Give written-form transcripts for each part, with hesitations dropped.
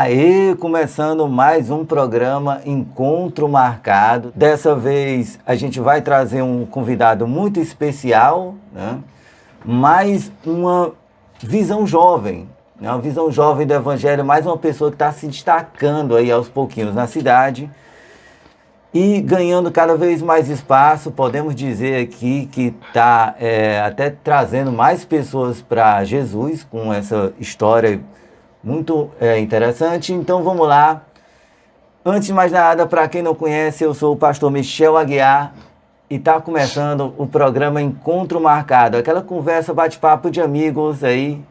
Aê, começando mais um programa Encontro Marcado. Dessa vez a gente vai trazer um convidado muito especial, né? Mais uma visão jovem, né? Uma visão jovem do Evangelho, mais uma pessoa que está se destacando aí aos pouquinhos na cidade e ganhando cada vez mais espaço. Podemos dizer aqui que está até trazendo mais pessoas para Jesus com essa história muito interessante. Então vamos lá. Antes de mais nada, para quem não conhece, eu sou o pastor Michel Aguiar e está começando o programa Encontro Marcado, aquela conversa, bate-papo de amigos aí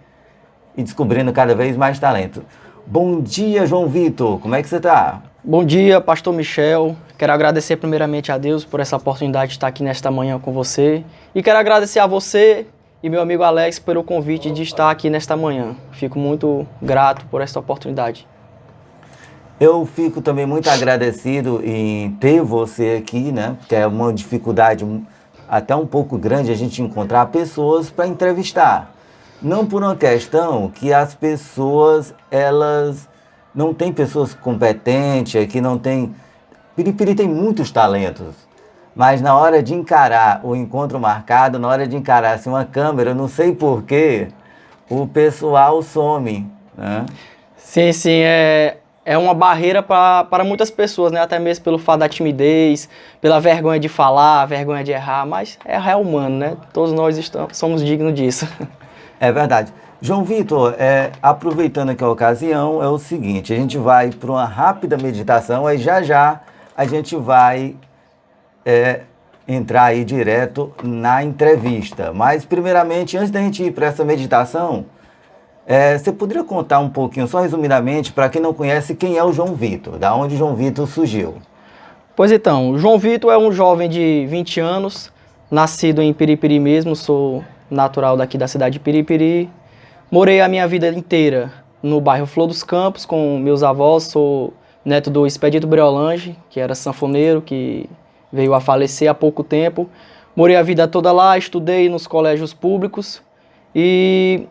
e descobrindo cada vez mais talento. Bom dia, João Vitor, como é que você está? Bom dia, pastor Michel. Quero agradecer primeiramente a Deus por essa oportunidade de estar aqui nesta manhã com você. E quero agradecer a você e meu amigo Alex pelo convite de estar aqui nesta manhã. Fico muito grato por esta oportunidade. Eu fico também muito agradecido em ter você aqui, né? Que é uma dificuldade até um pouco grande a gente encontrar pessoas para entrevistar. Não por uma questão que as pessoas, elas não têm pessoas competentes, que não tem... Piripiri tem muitos talentos. Mas na hora de encarar o encontro marcado, na hora de encarar assim, uma câmera, eu não sei porquê, o pessoal some, né? Sim, é uma barreira para muitas pessoas, né? Até mesmo pelo fato da timidez, pela vergonha de falar, vergonha de errar, mas errar é humano, né? Todos nós somos dignos disso. É verdade. João Vitor, aproveitando aqui a ocasião, é o seguinte, a gente vai para uma rápida meditação, aí já a gente vai... entrar aí direto na entrevista. Mas, primeiramente, antes da gente ir para essa meditação, você poderia contar um pouquinho, só resumidamente, para quem não conhece, quem é o João Vitor? Da onde o João Vitor surgiu? Pois então, o João Vitor é um jovem de 20 anos, nascido em Piripiri mesmo, sou natural daqui da cidade de Piripiri. Morei a minha vida inteira no bairro Flor dos Campos com meus avós, sou neto do Expedito Breolange, que era sanfoneiro, que veio a falecer há pouco tempo. Morei a vida toda lá, estudei nos colégios públicos e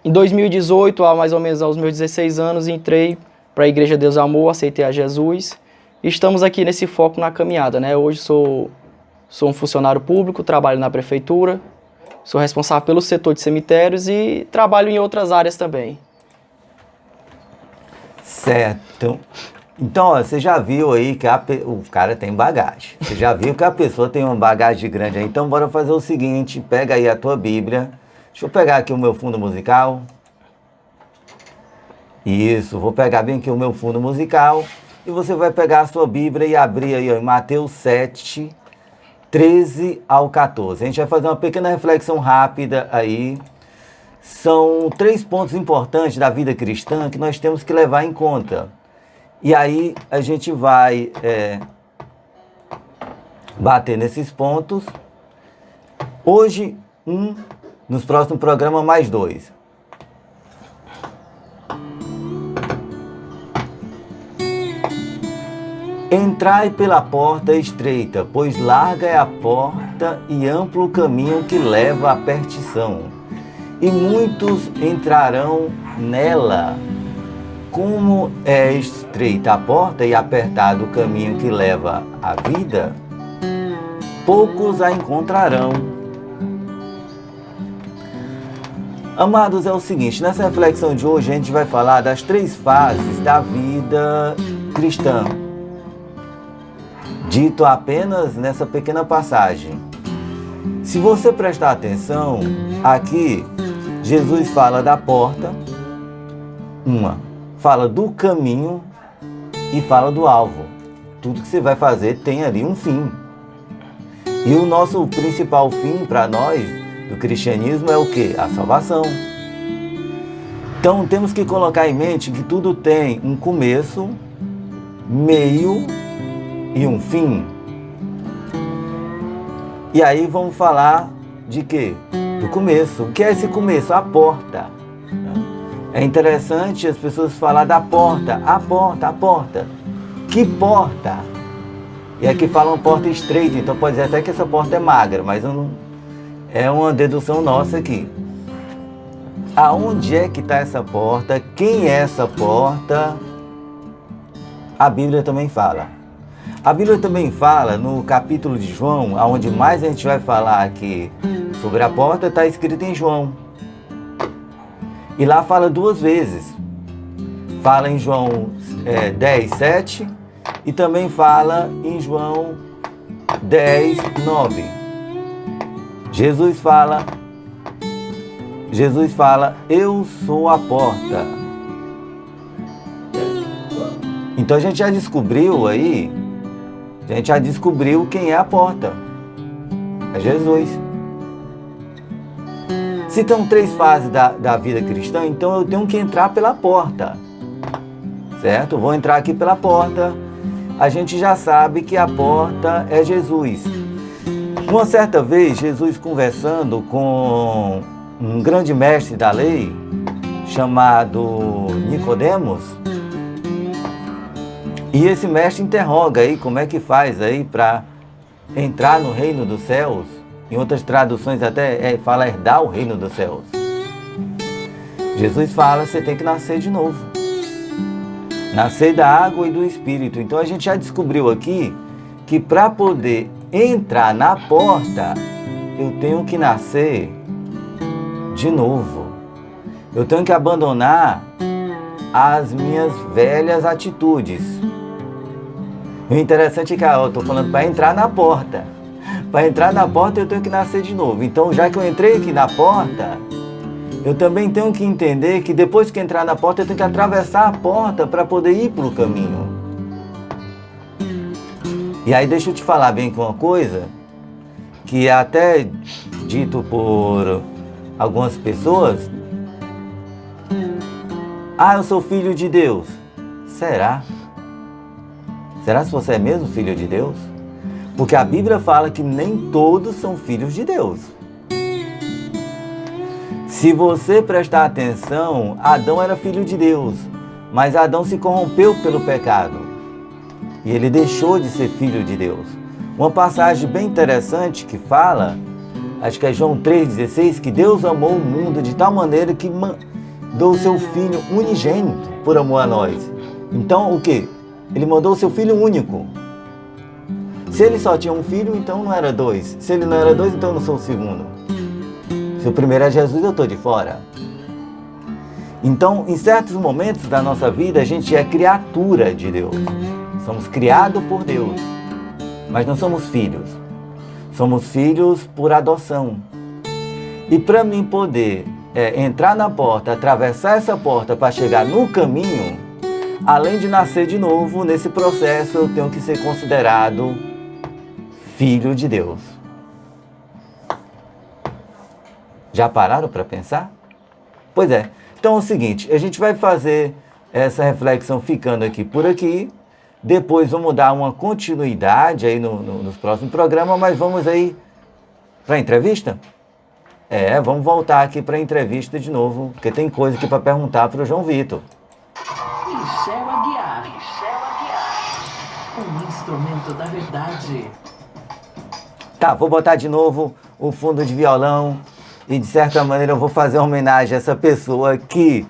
em 2018, mais ou menos aos meus 16 anos, entrei para a Igreja Deus Amor, aceitei a Jesus e estamos aqui nesse foco na caminhada, né? Hoje sou um funcionário público, trabalho na prefeitura, sou responsável pelo setor de cemitérios e trabalho em outras áreas também. Certo. Então, ó, você já viu aí que o cara tem bagagem. Você já viu que a pessoa tem uma bagagem grande aí. Então, bora fazer o seguinte. Pega aí a tua Bíblia. Deixa eu pegar aqui o meu fundo musical. Isso, vou pegar bem aqui o meu fundo musical. E você vai pegar a sua Bíblia e abrir aí, ó, em Mateus 7, 13 ao 14. A gente vai fazer uma pequena reflexão rápida aí. São 3 pontos importantes da vida cristã que nós temos que levar em conta. E aí a gente vai bater nesses pontos. Hoje, nos próximos programas, mais 2. Entrai pela porta estreita, pois larga é a porta e amplo o caminho que leva à perdição. E muitos entrarão nela. Como é estreita a porta e apertado o caminho que leva à vida, poucos a encontrarão. Amados, é o seguinte, nessa reflexão de hoje a gente vai falar das 3 fases da vida cristã, dito apenas nessa pequena passagem. Se você prestar atenção, aqui Jesus fala da porta, fala do caminho e fala do alvo. Tudo que você vai fazer tem ali um fim. E o nosso principal fim para nós, do cristianismo, é o quê? A salvação. Então temos que colocar em mente que tudo tem um começo, meio e um fim. E aí vamos falar de quê? Do começo. O que é esse começo? A porta. É interessante as pessoas falar da porta, a porta. Que porta? E aqui falam porta estreita, então pode dizer até que essa porta é magra, mas eu não... é uma dedução nossa aqui. Aonde é que está essa porta? Quem é essa porta? A Bíblia também fala. A Bíblia também fala no capítulo de João, onde mais a gente vai falar aqui sobre a porta, está escrito em João. E lá fala 2 vezes. Fala em João 10, 7 e também fala em João 10, 9. Jesus fala, eu sou a porta. Então a gente já descobriu aí, quem é a porta. É Jesus. Se estão 3 fases da vida cristã, então eu tenho que entrar pela porta. Certo? Eu vou entrar aqui pela porta. A gente já sabe que a porta é Jesus. Uma certa vez, Jesus conversando com um grande mestre da lei, chamado Nicodemos, e esse mestre interroga aí como é que faz aí para entrar no reino dos céus. Em outras traduções até fala herdar o reino dos céus. Jesus fala, você tem que nascer de novo. Nascer da água e do Espírito. Então a gente já descobriu aqui que para poder entrar na porta, eu tenho que nascer de novo. Eu tenho que abandonar as minhas velhas atitudes. O interessante é que eu estou falando para entrar na porta. Para entrar na porta eu tenho que nascer de novo. Então já que eu entrei aqui na porta, eu também tenho que entender que depois que entrar na porta, eu tenho que atravessar a porta para poder ir para o caminho. E aí deixa eu te falar bem com uma coisa, que é até dito por algumas pessoas. Eu sou filho de Deus. Será? Será se você é mesmo filho de Deus? Porque a Bíblia fala que nem todos são filhos de Deus. Se você prestar atenção, Adão era filho de Deus, mas Adão se corrompeu pelo pecado e ele deixou de ser filho de Deus. Uma passagem bem interessante que fala, acho que é João 3,16, que Deus amou o mundo de tal maneira que mandou o seu Filho unigênito por amor a nós. Então o quê? Ele mandou o seu Filho único. Se ele só tinha um filho, então não era 2. Se ele não era 2, então eu não sou o segundo. Se o primeiro é Jesus, eu estou de fora. Então, em certos momentos da nossa vida, a gente é criatura de Deus. Somos criados por Deus, mas não somos filhos. Somos filhos por adoção. E para mim poder entrar na porta, atravessar essa porta para chegar no caminho, além de nascer de novo, nesse processo eu tenho que ser considerado filho de Deus. Já pararam para pensar? Pois é. Então é o seguinte, a gente vai fazer essa reflexão ficando aqui por aqui. Depois vamos dar uma continuidade aí nos próximos programas, mas vamos aí para a entrevista? Vamos voltar aqui para a entrevista de novo, porque tem coisa aqui para perguntar para o João Vitor. Michel Aguiar, um instrumento da verdade. Tá, vou botar de novo o fundo de violão e de certa maneira eu vou fazer uma homenagem a essa pessoa que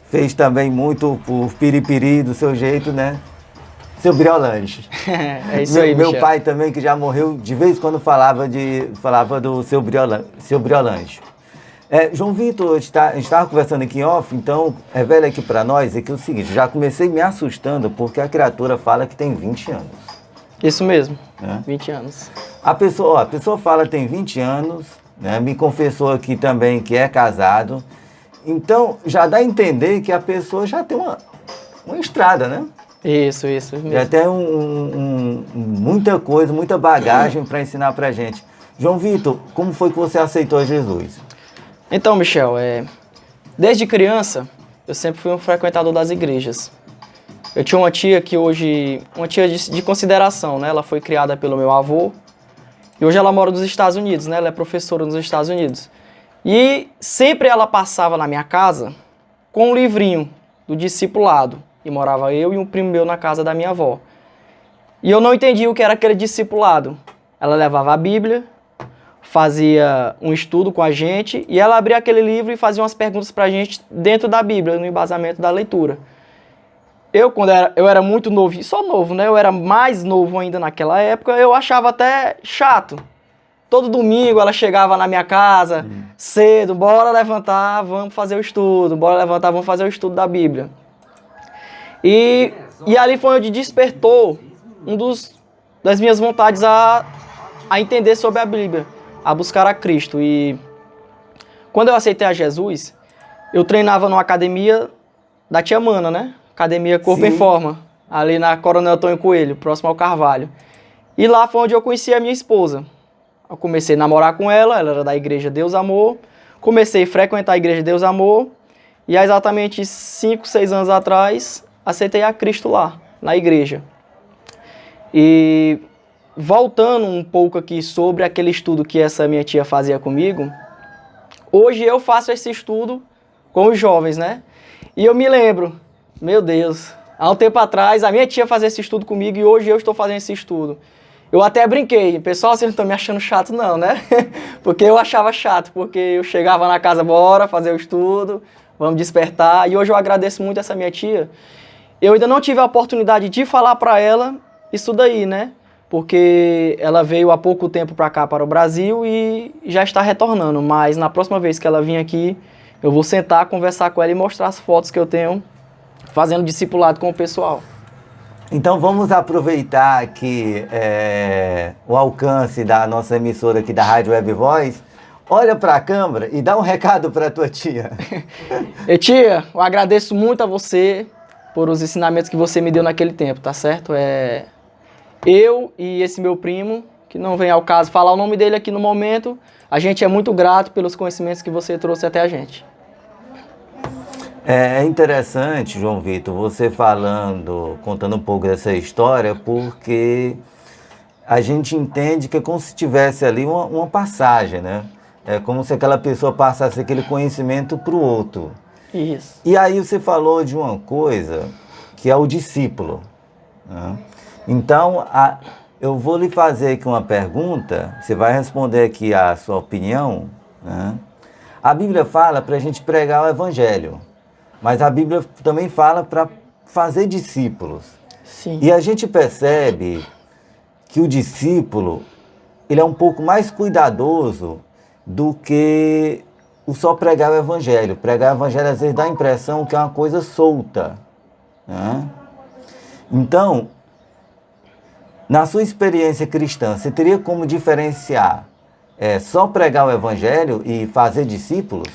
fez também muito por piripiri do seu jeito, né? Seu Briolange. É isso aí, Meu Michel. pai também, que já morreu, de vez em quando falava do seu Briolange. João Vitor, a gente estava conversando aqui em off, então revela aqui para nós aqui o seguinte, já comecei me assustando porque a criatura fala que tem 20 anos. Isso mesmo, 20 anos. A pessoa fala que tem 20 anos, né? Me confessou aqui também que é casado, então já dá a entender que a pessoa já tem uma estrada, né? Isso mesmo. Já tem muita coisa, muita bagagem para ensinar pra gente. João Vitor, como foi que você aceitou Jesus? Então, Michel, desde criança, eu sempre fui um frequentador das igrejas. Eu tinha uma tia uma tia de consideração, né? Ela foi criada pelo meu avô e hoje ela mora nos Estados Unidos, né? Ela é professora nos Estados Unidos. E sempre ela passava na minha casa com um livrinho do discipulado. E morava eu e um primo meu na casa da minha avó. E eu não entendia o que era aquele discipulado. Ela levava a Bíblia, fazia um estudo com a gente e ela abria aquele livro e fazia umas perguntas para a gente dentro da Bíblia, no embasamento da leitura. Quando eu era muito novo, só novo, né? Eu era mais novo ainda naquela época, eu achava até chato. Todo domingo ela chegava na minha casa, cedo, bora levantar, vamos fazer o estudo, bora levantar, vamos fazer o estudo da Bíblia. E ali foi onde despertou das minhas vontades a entender sobre a Bíblia, a buscar a Cristo. E quando eu aceitei a Jesus, eu treinava numa academia da tia Mana, né? Academia Corpo em Forma, ali na Coronel Antônio Coelho, próximo ao Carvalho. E lá foi onde eu conheci a minha esposa. Eu comecei a namorar com ela era da Igreja Deus Amor. Comecei a frequentar a Igreja Deus Amor. E há exatamente 5, 6 anos atrás, aceitei a Cristo lá, na igreja. E voltando um pouco aqui sobre aquele estudo que essa minha tia fazia comigo, hoje eu faço esse estudo com os jovens, né? E eu me lembro, meu Deus, há um tempo atrás a minha tia fazia esse estudo comigo e hoje eu estou fazendo esse estudo. Eu até brinquei, pessoal, vocês não estão me achando chato não, né? Porque eu achava chato, porque eu chegava na casa, bora fazer o estudo, vamos despertar. E hoje eu agradeço muito essa minha tia. Eu ainda não tive a oportunidade de falar para ela isso daí, né? Porque ela veio há pouco tempo para cá, para o Brasil, e já está retornando. Mas na próxima vez que ela vir aqui, eu vou sentar, conversar com ela e mostrar as fotos que eu tenho fazendo discipulado com o pessoal. Então vamos aproveitar aqui o alcance da nossa emissora aqui da Rádio Web Voz. Olha para a câmera e dá um recado para a tua tia. E tia, eu agradeço muito a você por os ensinamentos que você me deu naquele tempo, tá certo? Eu e esse meu primo, que não vem ao caso falar o nome dele aqui no momento, a gente é muito grato pelos conhecimentos que você trouxe até a gente. É interessante, João Vitor, você contando um pouco dessa história, porque a gente entende que é como se tivesse ali uma passagem, né? É como se aquela pessoa passasse aquele conhecimento para o outro. Isso. E aí você falou de uma coisa que é o discípulo, né? Então, eu vou lhe fazer aqui uma pergunta, você vai responder aqui a sua opinião, né? A Bíblia fala para a gente pregar o Evangelho, mas a Bíblia também fala para fazer discípulos. Sim. E a gente percebe que o discípulo, ele é um pouco mais cuidadoso do que o só pregar o Evangelho. Pregar o Evangelho às vezes dá a impressão que é uma coisa solta, né? Então, na sua experiência cristã, você teria como diferenciar só pregar o Evangelho e fazer discípulos?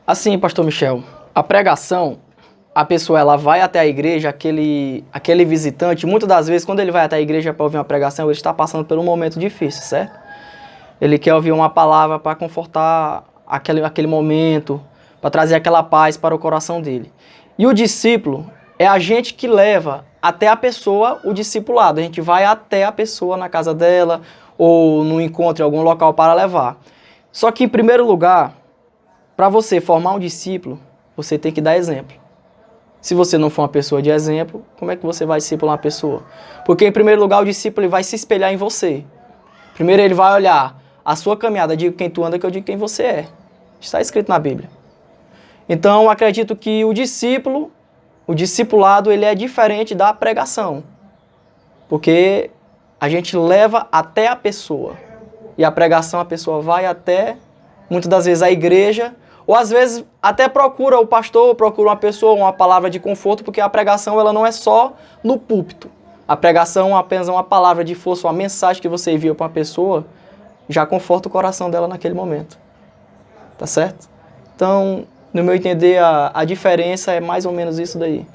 Assim, pastor Michel, a pregação, a pessoa ela vai até a igreja, aquele visitante, muitas das vezes quando ele vai até a igreja para ouvir uma pregação, ele está passando por um momento difícil, certo? Ele quer ouvir uma palavra para confortar aquele momento, para trazer aquela paz para o coração dele. E o discípulo é a gente que leva até a pessoa o discipulado. A gente vai até a pessoa na casa dela ou no encontro em algum local para levar. Só que, em primeiro lugar, para você formar um discípulo, você tem que dar exemplo. Se você não for uma pessoa de exemplo, como é que você vai discipular uma pessoa? Porque, em primeiro lugar, o discípulo ele vai se espelhar em você. Primeiro ele vai olhar a sua caminhada, digo quem tu anda, que eu digo quem você é. Está escrito na Bíblia. Então, eu acredito que o discipulado, ele é diferente da pregação. Porque a gente leva até a pessoa. E a pregação, a pessoa vai até, muitas das vezes, a igreja, ou às vezes até procura o pastor, procura uma pessoa, uma palavra de conforto, porque a pregação ela não é só no púlpito. A pregação apenas é uma palavra de força, uma mensagem que você envia para uma pessoa, já conforta o coração dela naquele momento. Tá certo? Então, no meu entender, a diferença é mais ou menos isso daí.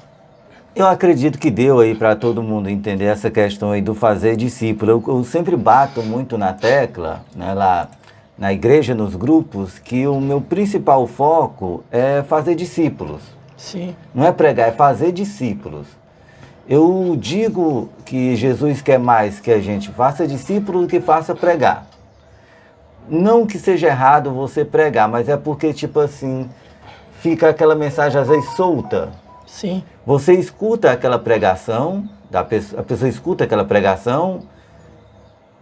Eu acredito que deu aí para todo mundo entender essa questão aí do fazer discípulo. Eu sempre bato muito na tecla, né, lá na igreja, nos grupos, que o meu principal foco é fazer discípulos. Sim. Não é pregar, é fazer discípulos. Eu digo que Jesus quer mais que a gente faça discípulo do que faça pregar. Não que seja errado você pregar, mas é porque, tipo assim, fica aquela mensagem às vezes solta. Sim. Você escuta aquela pregação, a pessoa escuta aquela pregação,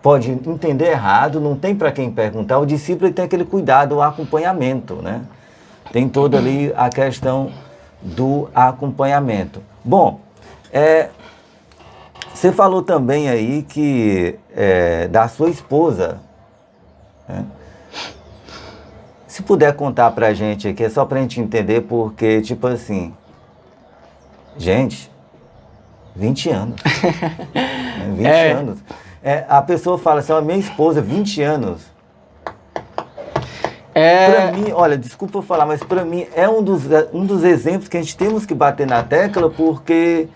pode entender errado, não tem para quem perguntar. O discípulo tem aquele cuidado, o acompanhamento, né? Tem toda ali a questão do acompanhamento. Bom, você falou também aí que da sua esposa, né? Se puder contar pra gente aqui, é só pra gente entender, porque, tipo assim, gente, 20 anos. Né? 20 anos. A pessoa fala assim, ó, minha esposa, 20 anos. Pra mim, olha, desculpa eu falar, mas pra mim é um dos exemplos que a gente temos que bater na tecla, porque,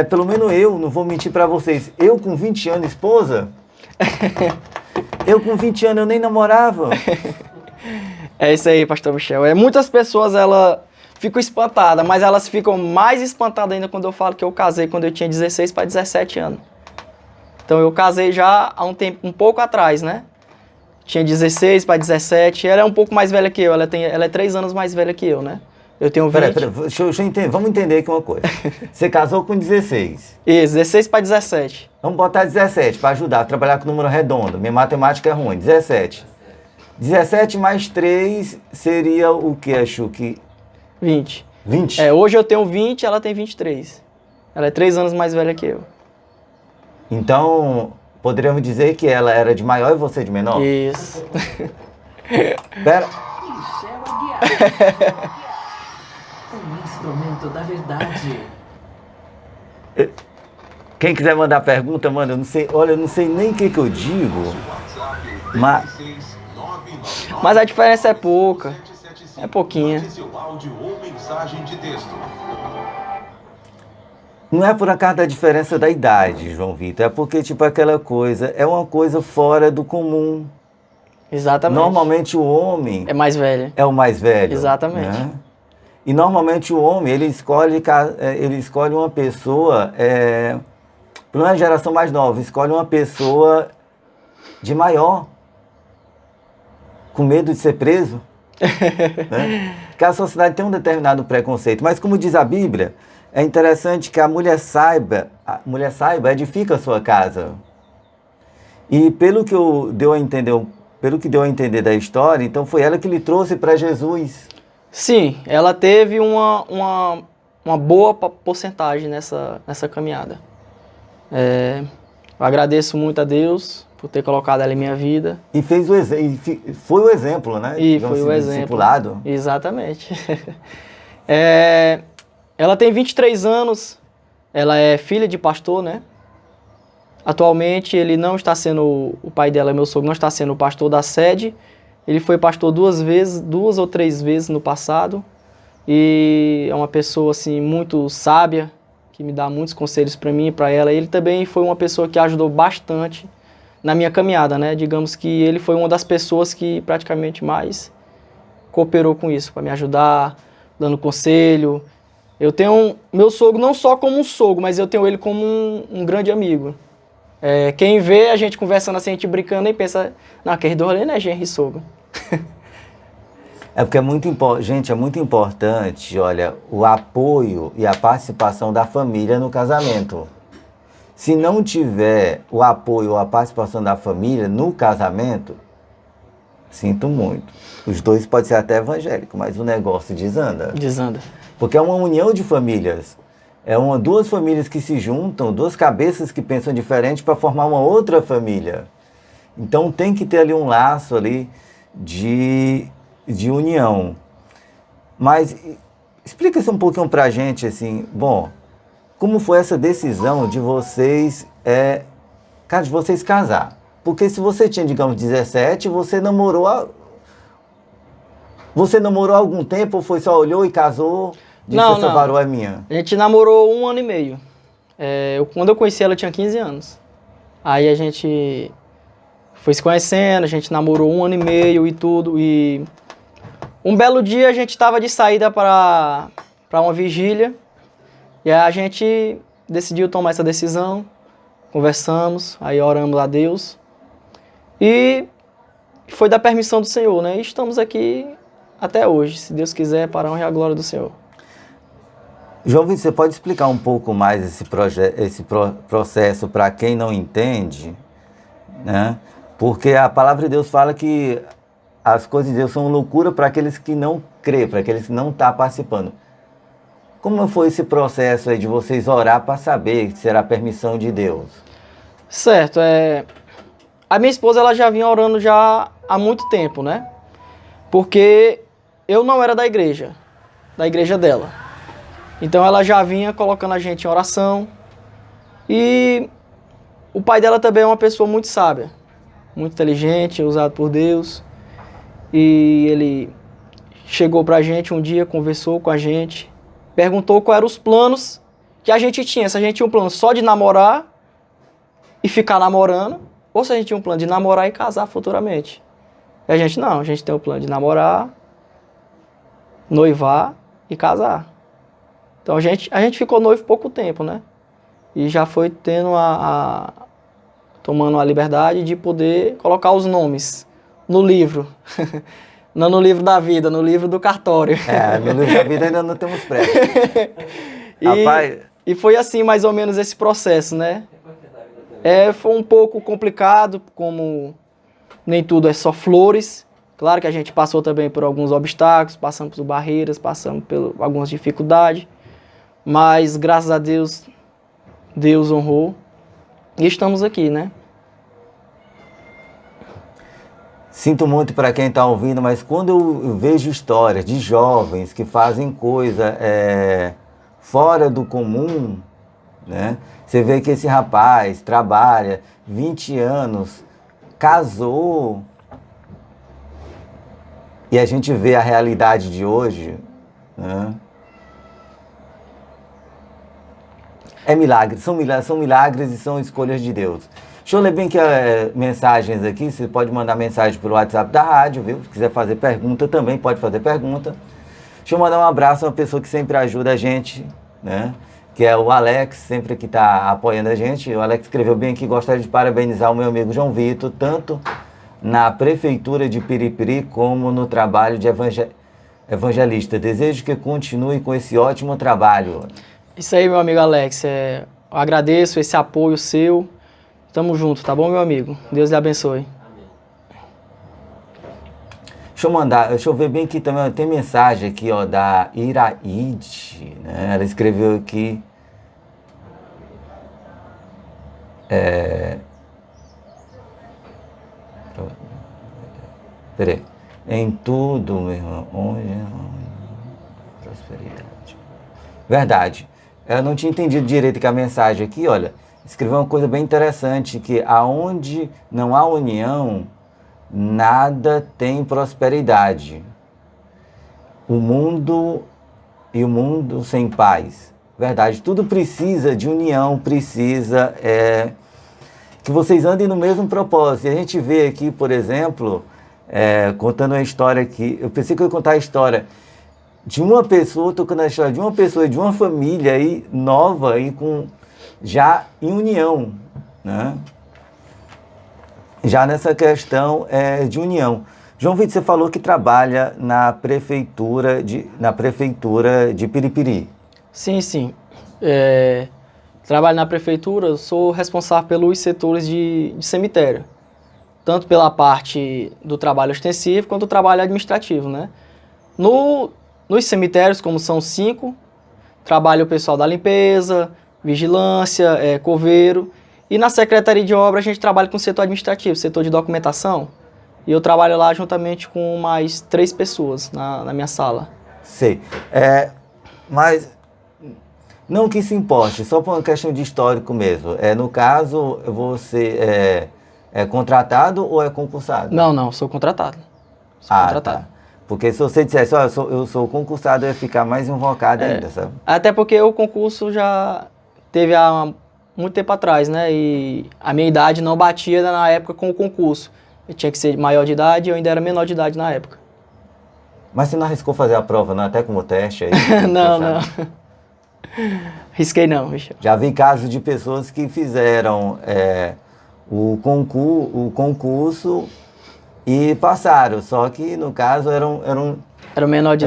pelo menos eu, não vou mentir pra vocês, eu com 20 anos, esposa, eu com 20 anos eu nem namorava. É isso aí, pastor Michel. Muitas pessoas, ficam espantadas, mas elas ficam mais espantadas ainda quando eu falo que eu casei quando eu tinha 16 para 17 anos. Então eu casei já há um tempo, um pouco atrás, né? Tinha 16 para 17, ela é um pouco mais velha que eu, ela é 3 anos mais velha que eu, né? Eu tenho 20. Peraí, deixa eu entender, vamos entender aqui uma coisa. Você casou com 16. Isso, 16 para 17. Vamos botar 17 para ajudar a trabalhar com número redondo. Minha matemática é ruim, 17. 17 mais 3 seria o que, acho que? 20. 20? Hoje eu tenho 20, ela tem 23. Ela é 3 anos mais velha que eu. Então, poderíamos dizer que ela era de maior e você de menor? Isso. Pera. Michel Aguiar. Um instrumento da verdade. Quem quiser mandar pergunta, manda, eu não sei, olha, eu não sei nem o que eu digo, mas a diferença é pouca, é pouquinha. Não é por acaso da diferença da idade, João Vitor, é porque, tipo, aquela coisa, é uma coisa fora do comum. Exatamente. Normalmente o homem é mais velho. É o mais velho. Exatamente. Né? E normalmente o homem, ele escolhe uma pessoa, por uma geração mais nova, escolhe uma pessoa de maior, com medo de ser preso. Né? Porque a sociedade tem um determinado preconceito. Mas como diz a Bíblia, é interessante que a mulher saiba edifica a sua casa. E pelo que deu a entender da história, então foi ela que lhe trouxe para Jesus. Sim, ela teve uma boa porcentagem nessa caminhada. Eu agradeço muito a Deus por ter colocado ela em minha vida. E foi o exemplo, né? E foi o exemplo. Discipulado. Exatamente. Ela tem 23 anos, ela é filha de pastor, né? Atualmente ele não está sendo, o pai dela, meu sogro, não está sendo o pastor da sede. Ele foi pastor 2 ou 3 vezes no passado. E é uma pessoa assim muito sábia, que me dá muitos conselhos para mim e para ela. Ele também foi uma pessoa que ajudou bastante na minha caminhada, né? Digamos que ele foi uma das pessoas que praticamente mais cooperou com isso, para me ajudar, dando conselho. Eu tenho meu sogro não só como um sogro, mas eu tenho ele como um grande amigo. Quem vê a gente conversando assim, a gente brincando e pensa, não, aquele do rolê não é genro e sogro. Porque é muito importante, olha, o apoio e a participação da família no casamento. Se não tiver o apoio ou a participação da família no casamento, sinto muito. Os dois podem ser até evangélicos, mas o negócio desanda. Desanda. Porque é uma união de famílias. Duas famílias que se juntam, duas cabeças que pensam diferente para formar uma outra família. Então tem que ter ali um laço ali de união. Mas explica-se um pouquinho para a gente, assim, como foi essa decisão de vocês casar? Porque se você tinha, digamos, 17, você namorou há algum tempo ou só olhou e casou? Essa varoa é minha. A gente namorou 1 ano e meio. Quando eu conheci ela, eu tinha 15 anos. Aí a gente foi se conhecendo, a gente namorou 1 ano e meio e tudo. E um belo dia a gente estava de saída para uma vigília. E aí a gente decidiu tomar essa decisão. Conversamos, aí oramos a Deus. E foi da permissão do Senhor, né? E estamos aqui até hoje, se Deus quiser, para a honra e a glória do Senhor. João Vitor, você pode explicar um pouco mais esse processo para quem não entende, né? Porque a palavra de Deus fala que as coisas de Deus são loucura para aqueles que não crê, para aqueles que não estão participando. Como foi esse processo aí de vocês orar para saber se era a permissão de Deus? Certo, a minha esposa ela já vinha orando já há muito tempo, né? Porque eu não era da igreja dela. Então ela já vinha colocando a gente em oração. E o pai dela também é uma pessoa muito sábia, muito inteligente, usado por Deus. E ele chegou pra gente um dia, conversou com a gente, perguntou quais eram os planos que a gente tinha. Se a gente tinha um plano só de namorar e ficar namorando, ou se a gente tinha um plano de namorar e casar futuramente. E a gente não, a gente tem o plano de namorar, noivar e casar. Então a gente ficou noivo pouco tempo, né? E já foi tendo tomando a liberdade de poder colocar os nomes no livro. Não no livro da vida, no livro do cartório. No livro da vida ainda não temos pressa. E foi assim mais ou menos esse processo, né? Foi um pouco complicado, como nem tudo é só flores. Claro que a gente passou também por alguns obstáculos, passamos por barreiras, passamos por algumas dificuldades. Mas, graças a Deus, Deus honrou. E estamos aqui, né? Sinto muito para quem está ouvindo, mas quando eu vejo histórias de jovens que fazem coisa fora do comum, né? Você vê que esse rapaz trabalha 20 anos, casou, e a gente vê a realidade de hoje, né? É milagre, são milagres e são escolhas de Deus. Deixa eu ler bem aqui mensagens aqui, você pode mandar mensagem pelo WhatsApp da rádio, viu? Se quiser fazer pergunta também, pode fazer pergunta. Deixa eu mandar um abraço a uma pessoa que sempre ajuda a gente, né? Que é o Alex, sempre que está apoiando a gente. O Alex escreveu bem aqui, gostaria de parabenizar o meu amigo João Vitor, tanto na prefeitura de Piripiri como no trabalho de evangelista. Desejo que continue com esse ótimo trabalho. Isso aí, meu amigo Alex. Eu agradeço esse apoio seu. Tamo junto, tá bom, meu amigo? Deus lhe abençoe. Deixa eu ver bem aqui também, tem mensagem aqui, ó, da Iraide, né? Ela escreveu aqui, peraí, em tudo, meu irmão, onde prosperidade. Verdade, eu não tinha entendido direito que a mensagem aqui, olha, escreveu uma coisa bem interessante, que aonde não há união, nada tem prosperidade. O mundo sem paz. Verdade, tudo precisa de união, precisa que vocês andem no mesmo propósito. E a gente vê aqui, por exemplo, contando uma história aqui, eu pensei que eu ia contar a história de uma pessoa, tocando a história de uma pessoa, de uma família aí, nova, aí, já em união, né? Já nessa questão de união. João Vitor, você falou que trabalha na prefeitura de Piripiri. Sim, sim. Trabalho na prefeitura, eu sou responsável pelos setores de cemitério. Tanto pela parte do trabalho ostensivo, quanto do trabalho administrativo, né? Nos cemitérios, como são 5, trabalha o pessoal da limpeza, vigilância, coveiro. E na Secretaria de Obra a gente trabalha com o setor administrativo, setor de documentação. E eu trabalho lá juntamente com mais 3 pessoas na minha sala. Sei. Mas não que se importe, só por uma questão de histórico mesmo. No caso, você é contratado ou é concursado? Não, sou contratado. Sou contratado. Tá. Porque se você dissesse, eu sou concursado, eu ia ficar mais invocado ainda, sabe? Até porque o concurso já teve há muito tempo atrás, né? E a minha idade não batia na época com o concurso. Eu tinha que ser maior de idade e eu ainda era menor de idade na época. Mas você não arriscou fazer a prova, não? Até como teste aí? Não. Risquei não, bicho. Já vi casos de pessoas que fizeram o concurso e passaram. Só que, no caso, eram menor de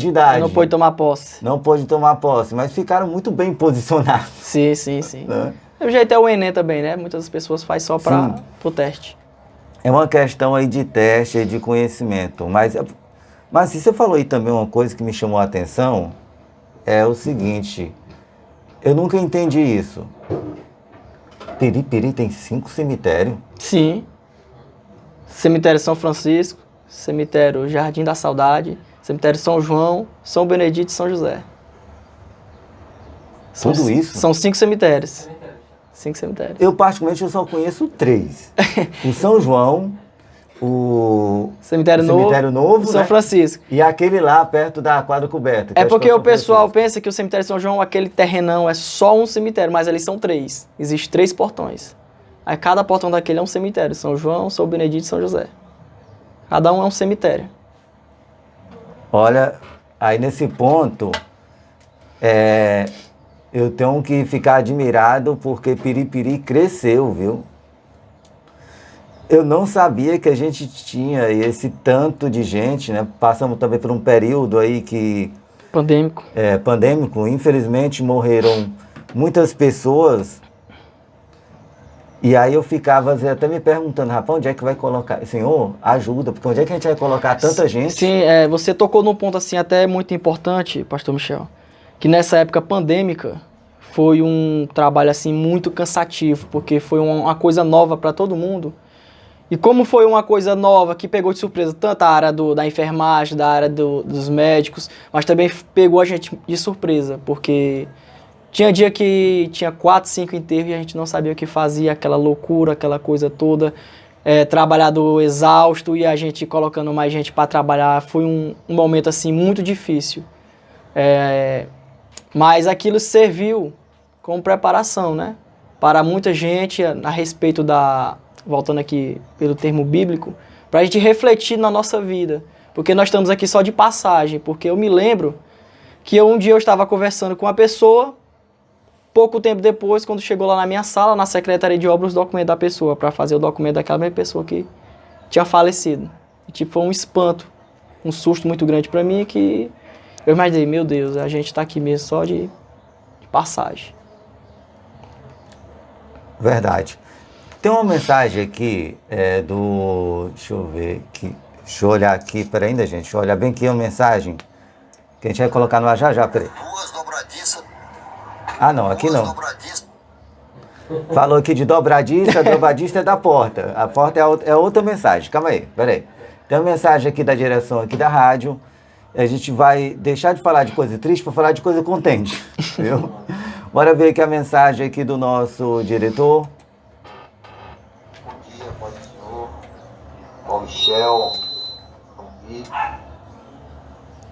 idade. Não pôde tomar posse. Não pôde tomar posse, mas ficaram muito bem posicionados. Sim. Né? O jeito é o Enem também, né? Muitas pessoas fazem só para Sim. o teste. É uma questão aí de teste e de conhecimento. Mas se você falou aí também uma coisa que me chamou a atenção, é o seguinte, eu nunca entendi isso. Piripiri tem 5 cemitérios? Sim. Cemitério São Francisco, cemitério Jardim da Saudade, cemitério São João, São Benedito e São José. Tudo isso? São 5 cemitérios. 5 cemitérios. Eu, particularmente, eu só conheço 3. O São João, o Cemitério Novo, São né? Francisco. E aquele lá perto da quadra coberta. que É acho que porque São o pessoal Francisco. pensa que o cemitério São João, aquele terrenão, é só um cemitério, mas eles são 3. Existem 3 portões. Aí cada portão daquele é um cemitério. São João, São Benedito e São José. Cada um é um cemitério. Olha, aí nesse ponto, eu tenho que ficar admirado porque Piripiri cresceu, viu? Eu não sabia que a gente tinha esse tanto de gente, né? Passamos também por um período aí que Pandêmico. pandêmico, infelizmente morreram muitas pessoas. E aí eu ficava até me perguntando, rapaz, onde é que vai colocar? Senhor, ajuda, porque onde é que a gente vai colocar tanta gente? Sim, você tocou num ponto assim até muito importante, Pastor Michel, que nessa época pandêmica foi um trabalho assim muito cansativo, porque foi uma coisa nova para todo mundo. E como foi uma coisa nova que pegou de surpresa tanto a área da enfermagem, da área dos médicos, mas também pegou a gente de surpresa, porque tinha dia que tinha 4, 5 enterros e a gente não sabia o que fazia, aquela loucura, aquela coisa toda. Trabalhador exausto e a gente colocando mais gente para trabalhar. Foi um momento assim muito difícil. Mas aquilo serviu como preparação, né? Para muita gente a respeito voltando aqui pelo termo bíblico, para a gente refletir na nossa vida. Porque nós estamos aqui só de passagem. Porque eu me lembro que um dia eu estava conversando com uma pessoa. Pouco tempo depois, quando chegou lá na minha sala, na Secretaria de Obras, os documentos da pessoa, para fazer o documento daquela mesma pessoa que tinha falecido. E, tipo, foi um espanto, um susto muito grande para mim, que eu imaginei, meu Deus, a gente tá aqui mesmo só de passagem. Verdade. Tem uma mensagem aqui deixa eu ver aqui, deixa eu olhar aqui, peraí ainda, gente, deixa eu olhar bem aqui a mensagem, que a gente vai colocar no ar já, peraí. Duas dobradiças. Ah, não, aqui não. Falou aqui de dobradiça, a dobradiça é da porta. A porta é outra mensagem. Calma aí, peraí. Tem uma mensagem aqui da direção aqui da rádio. A gente vai deixar de falar de coisa triste para falar de coisa contente, viu? Bora ver aqui a mensagem aqui do nosso diretor. Bom dia, pode senhor. Bom Michel, bom Vitor,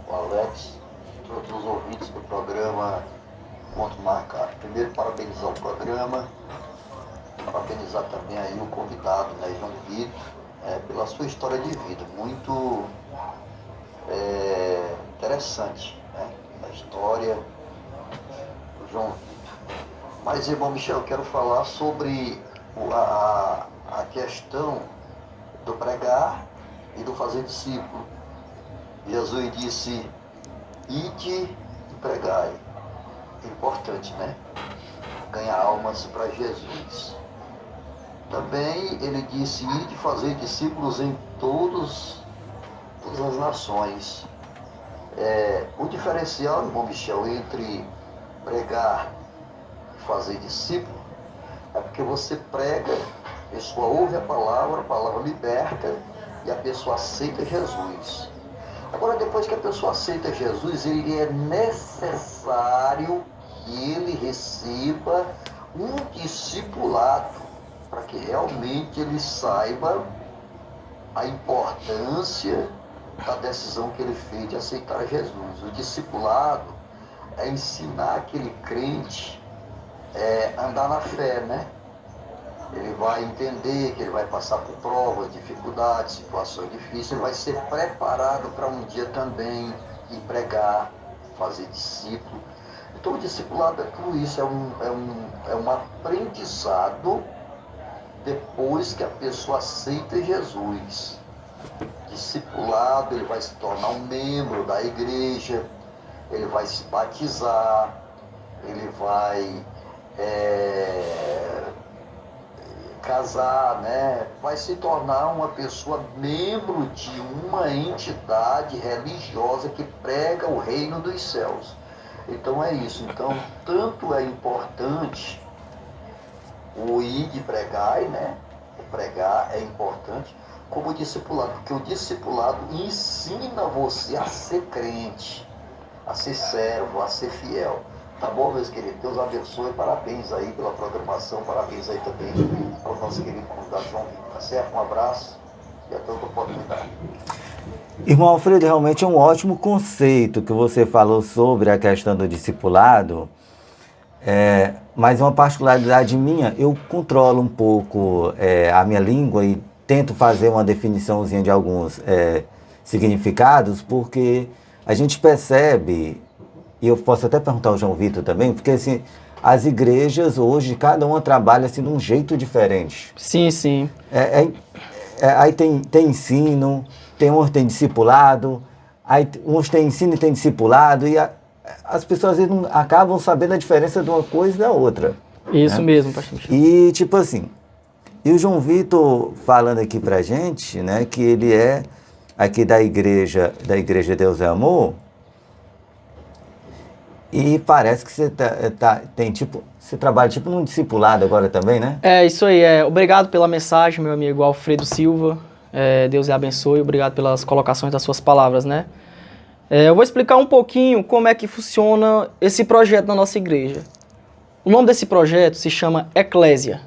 o Alex, todos os ouvintes do programa Ponto Marcado. Primeiro, parabenizar o programa, parabenizar também aí o convidado, né, João Vitor, pela sua história de vida, muito interessante, né, a história do João Vitor. Mas, irmão Michel, eu quero falar sobre a questão do pregar e do fazer discípulo. Jesus disse, ide e pregai. Importante, né? Ganhar almas para Jesus. Também ele disse, ide fazer discípulos em todas as nações. O diferencial, irmão Michel, entre pregar e fazer discípulo é porque você prega, a pessoa ouve a palavra liberta e a pessoa aceita Jesus. Agora, depois que a pessoa aceita Jesus, ele é necessário que ele receba um discipulado para que realmente ele saiba a importância da decisão que ele fez de aceitar Jesus. O discipulado é ensinar aquele crente a andar na fé, né? Ele vai entender que ele vai passar por provas, dificuldades, situações difíceis, ele vai ser preparado para um dia também ir pregar, fazer discípulo. Então o discipulado é tudo isso, é um aprendizado depois que a pessoa aceita Jesus. Discipulado, ele vai se tornar um membro da igreja, ele vai se batizar, ele vai casar, né? Vai se tornar uma pessoa membro de uma entidade religiosa que prega o reino dos céus. Então é isso. Então, tanto é importante o ir de pregar, né? O pregar é importante, como o discipulado, porque o discipulado ensina você a ser crente, a ser servo, a ser fiel. Tá bom, meus queridos? Deus abençoe. Parabéns aí pela programação. Parabéns aí também ao nosso querido convidado João Vitor. Tá certo? Um abraço e até outra oportunidade. Irmão Alfredo, realmente é um ótimo conceito que você falou sobre a questão do discipulado. Mas uma particularidade minha, eu controlo um pouco a minha língua e tento fazer uma definiçãozinha de alguns significados, porque a gente percebe, e eu posso até perguntar ao João Vitor também, porque assim, as igrejas hoje, cada uma trabalha assim, de um jeito diferente. Sim, sim. Aí tem ensino, uns tem discipulado, aí uns tem ensino e tem discipulado, e as pessoas às vezes não acabam sabendo a diferença de uma coisa e da outra. Isso, né? mesmo, pastor Michel. E tipo assim, e o João Vitor falando aqui pra gente, né, que ele é aqui da igreja Deus é Amor, e parece que você você trabalha tipo num discipulado agora também, né? É isso aí. Obrigado pela mensagem, meu amigo Alfredo Silva. Deus lhe abençoe. Obrigado pelas colocações das suas palavras, né? Eu vou explicar um pouquinho como é que funciona esse projeto na nossa igreja. O nome desse projeto se chama Eclésia.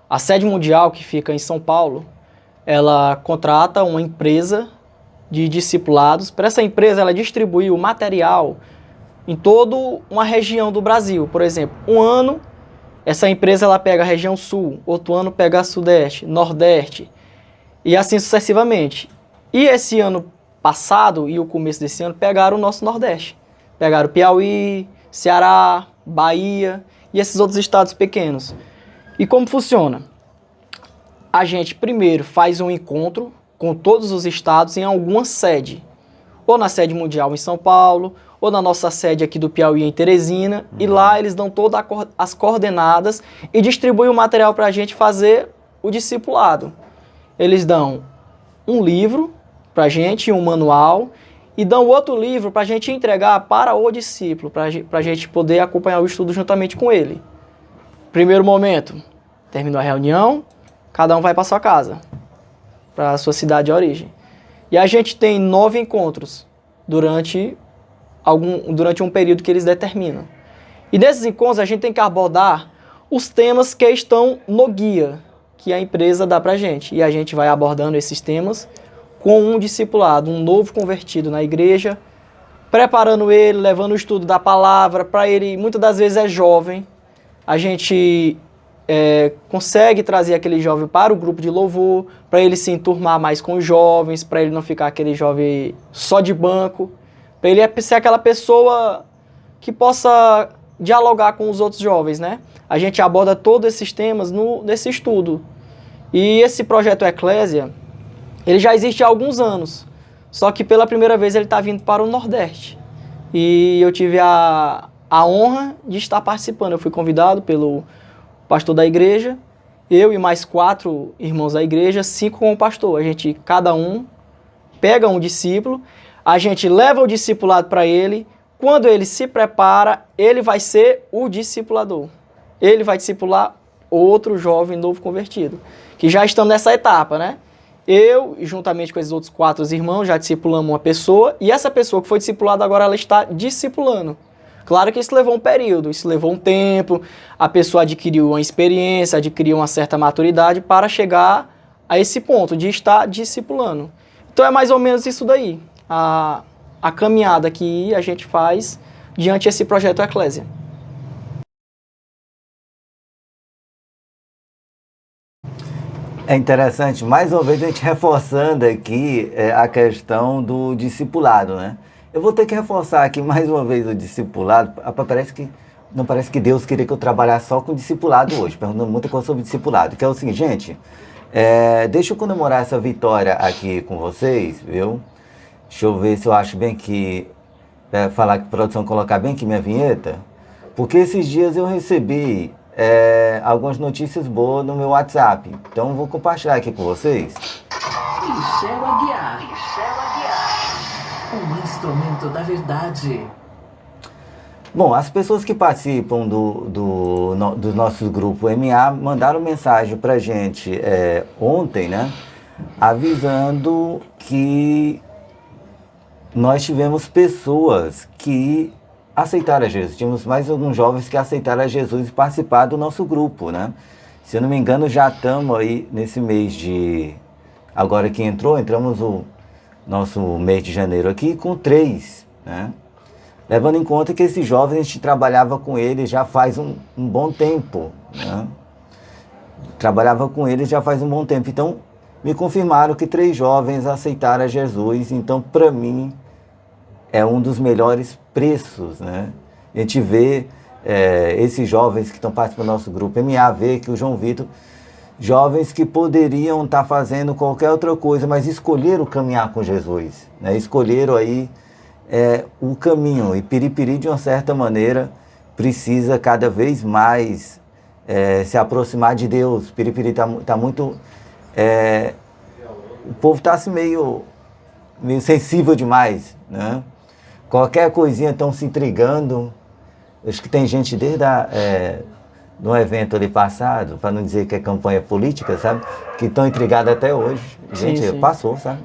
A sede mundial, que fica em São Paulo, ela contrata uma empresa de discipulados. Para essa empresa, ela distribui o material em toda uma região do Brasil. Por exemplo, um ano, essa empresa ela pega a região sul, outro ano pega a sudeste, nordeste, e assim sucessivamente. E esse ano passado e o começo desse ano pegaram o nosso nordeste. Pegaram Piauí, Ceará, Bahia e esses outros estados pequenos. E como funciona? A gente primeiro faz um encontro com todos os estados em alguma sede. Ou na sede mundial em São Paulo, ou na nossa sede aqui do Piauí em Teresina, e lá eles dão todas as coordenadas e distribuem o material para a gente fazer o discipulado. Eles dão um livro para a gente, um manual, e dão outro livro para a gente entregar para o discípulo, para a gente poder acompanhar o estudo juntamente com ele. Primeiro momento, terminou a reunião, cada um vai para sua casa, para a sua cidade de origem. E a gente tem 9 encontros durante um período que eles determinam. E nesses encontros a gente tem que abordar os temas que estão no guia que a empresa dá pra gente. E a gente vai abordando esses temas com um discipulado, um novo convertido na igreja, preparando ele, levando o estudo da palavra para ele. Muitas das vezes é jovem. A gente consegue trazer aquele jovem para o grupo de louvor, para ele se enturmar mais com os jovens, para ele não ficar aquele jovem só de banco, para ele ser aquela pessoa que possa dialogar com os outros jovens, né? A gente aborda todos esses temas nesse estudo. E esse projeto Eclésia, ele já existe há alguns anos, só que pela primeira vez ele está vindo para o Nordeste. E eu tive a honra de estar participando. Eu fui convidado pelo pastor da igreja, eu e mais 4 irmãos da igreja, 5 com o pastor. A gente, cada um, pega um discípulo, a gente leva o discipulado para ele. Quando ele se prepara, ele vai ser o discipulador. Ele vai discipular outro jovem novo convertido, que já estamos nessa etapa, né? Eu, juntamente com esses outros 4 irmãos, já discipulamos uma pessoa, e essa pessoa que foi discipulada agora, ela está discipulando. Claro que isso levou um período, isso levou um tempo, a pessoa adquiriu uma experiência, adquiriu uma certa maturidade para chegar a esse ponto de estar discipulando. Então é mais ou menos isso daí, a caminhada que a gente faz diante desse projeto Eclésia. É interessante, mais uma vez a gente reforçando aqui a questão do discipulado, né? Eu vou ter que reforçar aqui mais uma vez o discipulado. Não parece que Deus queria que eu trabalhasse só com discipulado hoje, perguntando muita coisa sobre discipulado, que é o seguinte, gente, deixa eu comemorar essa vitória aqui com vocês, viu? Deixa eu ver se eu acho bem que, falar que a produção colocar bem aqui minha vinheta, porque esses dias eu recebi algumas notícias boas no meu WhatsApp. Então vou compartilhar aqui com vocês. Michel Aguiar. Um instrumento da verdade. Bom, as pessoas que participam do nosso grupo MA mandaram mensagem pra gente ontem, né? Avisando que nós tivemos pessoas que aceitaram a Jesus. Tínhamos mais alguns jovens que aceitaram a Jesus e participaram do nosso grupo, né? Se eu não me engano, já estamos aí nesse mês de... Agora que entramos o nosso mês de janeiro aqui com 3, né? Levando em conta que esses jovens a gente trabalhava com eles já faz um bom tempo, né? Trabalhava com eles já faz um bom tempo. Então, me confirmaram que 3 jovens aceitaram a Jesus. Então, para mim, é um dos melhores preços, né? A gente vê esses jovens que estão participando do nosso grupo MA, vê que o João Vitor, jovens que poderiam estar fazendo qualquer outra coisa, mas escolheram caminhar com Jesus, né? Escolheram aí o caminho. E Piripiri, de uma certa maneira, precisa cada vez mais se aproximar de Deus. Piripiri tá muito... o povo está assim, meio sensível demais, né? Qualquer coisinha estão se intrigando. Acho que tem gente desde no evento ali passado, para não dizer que é campanha política, sabe? Que estão intrigados até hoje. Gente, Sim. passou, sabe?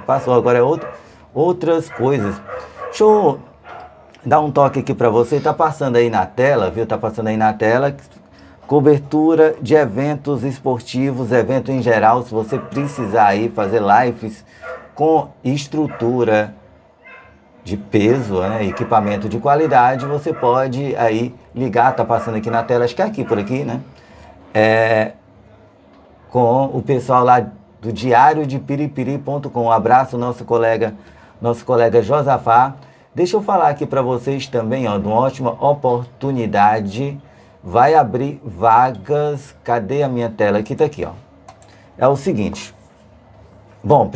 Passou, agora outras coisas. Deixa eu dar um toque aqui para você. Tá passando aí na tela, viu? Tá passando aí na tela. Cobertura de eventos esportivos, evento em geral. Se você precisar aí fazer lives com estrutura de peso, né, equipamento de qualidade, você pode aí ligar, tá passando aqui na tela, acho que é aqui, por aqui, né? Com o pessoal lá do Diário de Piripiri.com. Um abraço, nosso colega Josafá. Deixa eu falar aqui para vocês também, ó, de uma ótima oportunidade. Vai abrir vagas. Cadê a minha tela? Aqui, tá aqui, ó. É o seguinte. Bom,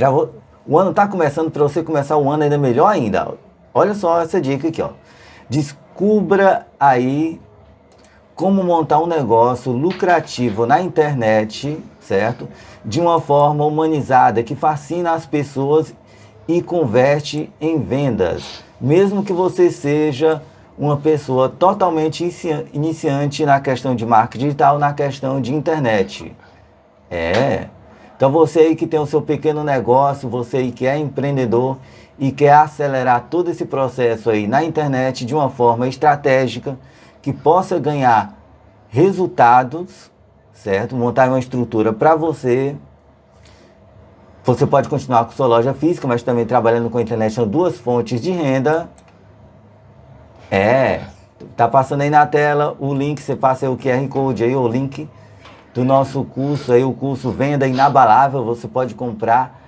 o ano está começando, para você começar o ano ainda melhor ainda. Olha só essa dica aqui, ó. Descubra aí como montar um negócio lucrativo na internet, certo? De uma forma humanizada, que fascina as pessoas e converte em vendas. Mesmo que você seja uma pessoa totalmente iniciante na questão de marketing digital, na questão de internet. Então você aí que tem o seu pequeno negócio, você aí que é empreendedor e quer acelerar todo esse processo aí na internet de uma forma estratégica, que possa ganhar resultados, certo? Montar uma estrutura para você. Você pode continuar com sua loja física, mas também trabalhando com a internet, são 2 fontes de renda. Tá passando aí na tela o link, você passa aí o QR Code aí, o link do nosso curso aí, o curso Venda Inabalável. Você pode comprar,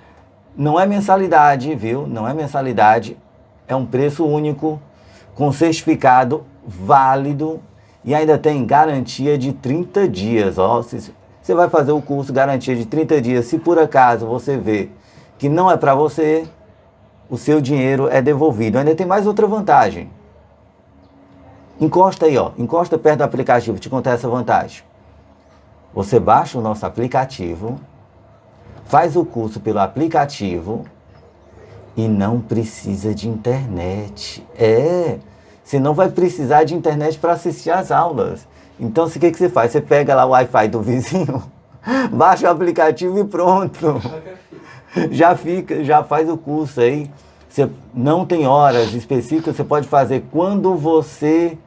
não é mensalidade, viu? Não é mensalidade, é um preço único, com certificado válido e ainda tem garantia de 30 dias, ó. Você vai fazer o curso, garantia de 30 dias, se por acaso você vê que não é para você, o seu dinheiro é devolvido. Ainda tem mais outra vantagem. Encosta aí, ó, encosta perto do aplicativo, te contar essa vantagem. Você baixa o nosso aplicativo, faz o curso pelo aplicativo e não precisa de internet. Você não vai precisar de internet para assistir às aulas. Então, o que você faz? Você pega lá o Wi-Fi do vizinho, baixa o aplicativo e pronto. Já faz o curso aí. Você não tem horas específicas, você pode fazer quando você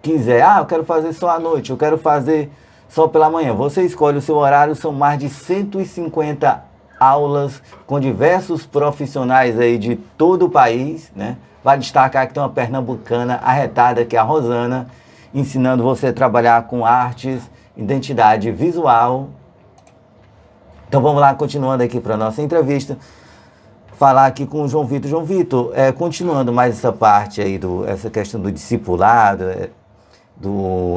quiser. Eu quero fazer só à noite, eu quero fazer só pela manhã. Você escolhe o seu horário, são mais de 150 aulas com diversos profissionais aí de todo o país, né? Vai destacar que tem uma pernambucana arretada, que é a Rosana, ensinando você a trabalhar com artes, identidade visual. Então vamos lá, continuando aqui para a nossa entrevista. Falar aqui com o João Vitor. João Vitor, continuando mais essa parte aí, essa questão do discipulado,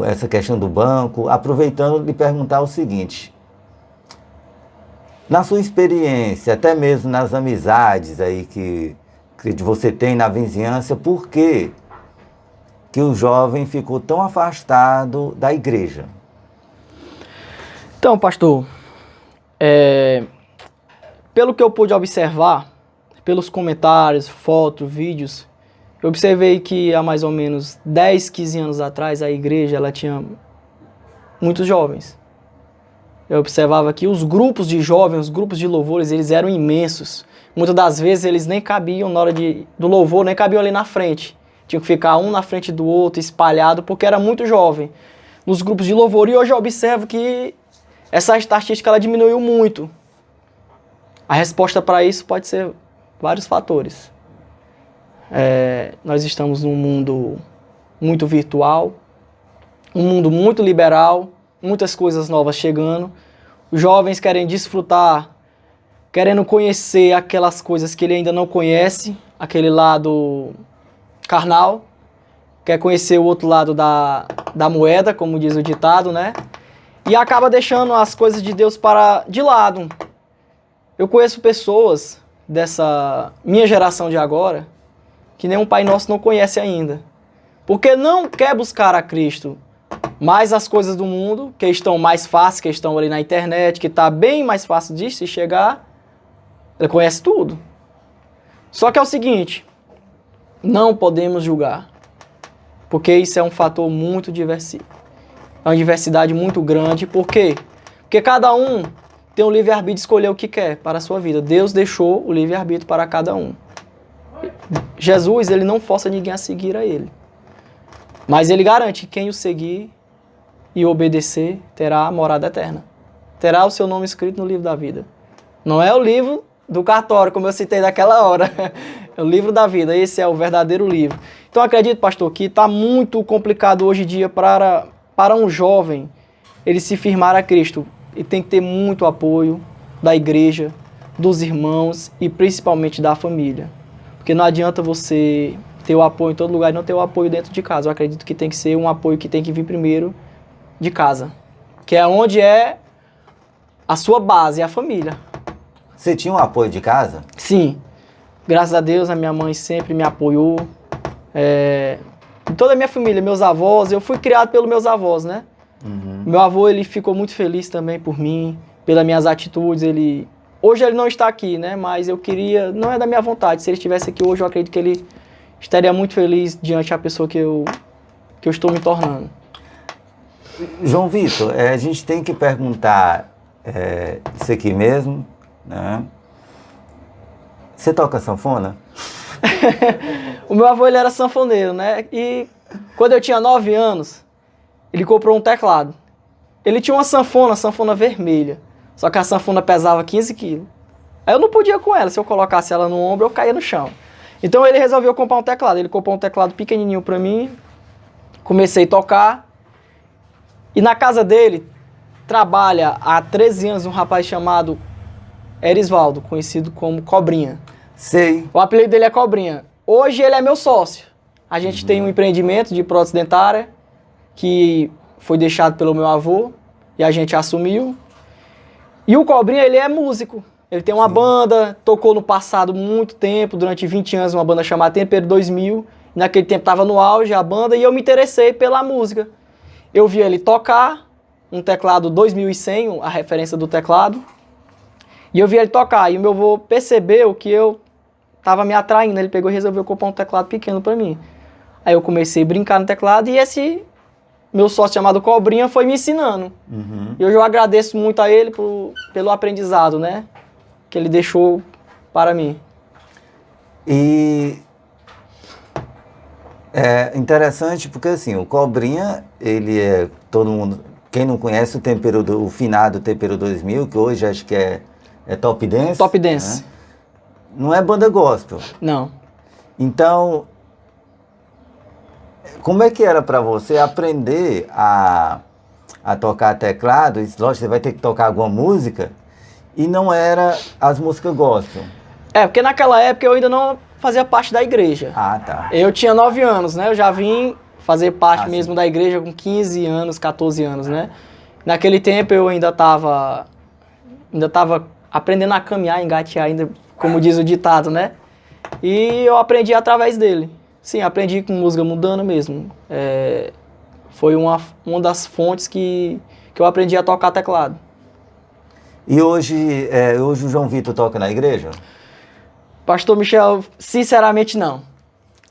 essa questão do banco, aproveitando lhe perguntar o seguinte: na sua experiência, até mesmo nas amizades aí que você tem na vizinhança, por que o jovem ficou tão afastado da igreja? Então, pastor, pelo que eu pude observar, pelos comentários, fotos, vídeos, eu observei que há mais ou menos 10, 15 anos atrás a igreja ela tinha muitos jovens. Eu observava que os grupos de jovens, os grupos de louvores, eles eram imensos. Muitas das vezes eles nem cabiam na hora do louvor, nem cabiam ali na frente. Tinham que ficar um na frente do outro, espalhado, porque era muito jovem nos grupos de louvor. E hoje eu observo que essa estatística ela diminuiu muito. A resposta para isso pode ser vários fatores. Nós estamos num mundo muito virtual, um mundo muito liberal, muitas coisas novas chegando. Os jovens querem desfrutar, querendo conhecer aquelas coisas que ele ainda não conhece, aquele lado carnal, quer conhecer o outro lado da moeda, como diz o ditado, né? E acaba deixando as coisas de Deus de lado. Eu conheço pessoas dessa minha geração de agora que nem um Pai Nosso não conhece ainda. Porque não quer buscar a Cristo, mas as coisas do mundo, que estão mais fáceis, que estão ali na internet, que está bem mais fácil de se chegar, ele conhece tudo. Só que é o seguinte, não podemos julgar, porque isso é um fator muito diversivo. É uma diversidade muito grande. Por quê? Porque cada um tem o livre-arbítrio de escolher o que quer para a sua vida. Deus deixou o livre-arbítrio para cada um. Jesus, ele não força ninguém a seguir a ele. Mas ele garante que quem o seguir e obedecer terá a morada eterna. Terá o seu nome escrito no livro da vida. Não é o livro do cartório, como eu citei daquela hora. É o livro da vida. Esse é o verdadeiro livro. Então eu acredito, pastor, que está muito complicado hoje em dia para um jovem ele se firmar a Cristo. E tem que ter muito apoio da igreja, dos irmãos e principalmente da família. Porque não adianta você ter o apoio em todo lugar e não ter o apoio dentro de casa. Eu acredito que tem que ser um apoio que tem que vir primeiro de casa. Que é onde é a sua base, a família. Você tinha um apoio de casa? Sim. Graças a Deus, a minha mãe sempre me apoiou. Toda a minha família, meus avós, eu fui criado pelos meus avós, né? Uhum. Meu avô, ele ficou muito feliz também por mim, pelas minhas atitudes. Hoje ele não está aqui, né? Mas eu queria, não é da minha vontade. Se ele estivesse aqui hoje, eu acredito que ele estaria muito feliz diante da pessoa que eu estou me tornando. João Vitor, a gente tem que perguntar isso aqui mesmo, né? Você toca sanfona? O meu avô, ele era sanfoneiro, né? E quando eu tinha 9 anos, ele comprou um teclado. Ele tinha uma sanfona vermelha. Só que a sanfona pesava 15 quilos. Aí eu não podia com ela. Se eu colocasse ela no ombro, eu caía no chão. Então ele resolveu comprar um teclado. Ele comprou um teclado pequenininho pra mim. Comecei a tocar. E na casa dele, trabalha há 13 anos um rapaz chamado Erisvaldo, conhecido como Cobrinha. Sei. O apelido dele é Cobrinha. Hoje ele é meu sócio. A gente tem um empreendimento de prótese dentária que foi deixado pelo meu avô e a gente assumiu. E o Cobrinha, ele é músico. Ele tem uma banda, tocou no passado muito tempo, durante 20 anos, uma banda chamada Tempero 2000. Naquele tempo estava no auge a banda e eu me interessei pela música. Eu vi ele tocar um teclado 2100, a referência do teclado. E eu vi ele tocar e o meu avô percebeu que eu estava me atraindo. Ele pegou e resolveu comprar um teclado pequeno para mim. Aí eu comecei a brincar no teclado e esse meu sócio chamado Cobrinha foi me ensinando. Uhum. E hoje eu agradeço muito a ele pelo aprendizado, né? Que ele deixou para mim. E é interessante porque assim, o Cobrinha, ele é, todo mundo, quem não conhece o finado Tempero 2000, que hoje acho que é Top Dance. Top Dance. Né? Não é banda gospel. Não. Então, como é que era para você aprender a tocar teclado? Lógico, você vai ter que tocar alguma música e não era as músicas gospel. Porque naquela época eu ainda não fazia parte da igreja. Ah, tá. Eu tinha 9 anos, né? Eu já vim fazer parte mesmo da igreja com 15 anos, 14 anos, né? Naquele tempo eu ainda estava aprendendo a caminhar, engatear ainda, como diz o ditado, né? E eu aprendi através dele. Sim, aprendi com música mudando mesmo. Foi uma das fontes que eu aprendi a tocar teclado. E hoje o João Vitor toca na igreja? Pastor Michel, sinceramente não.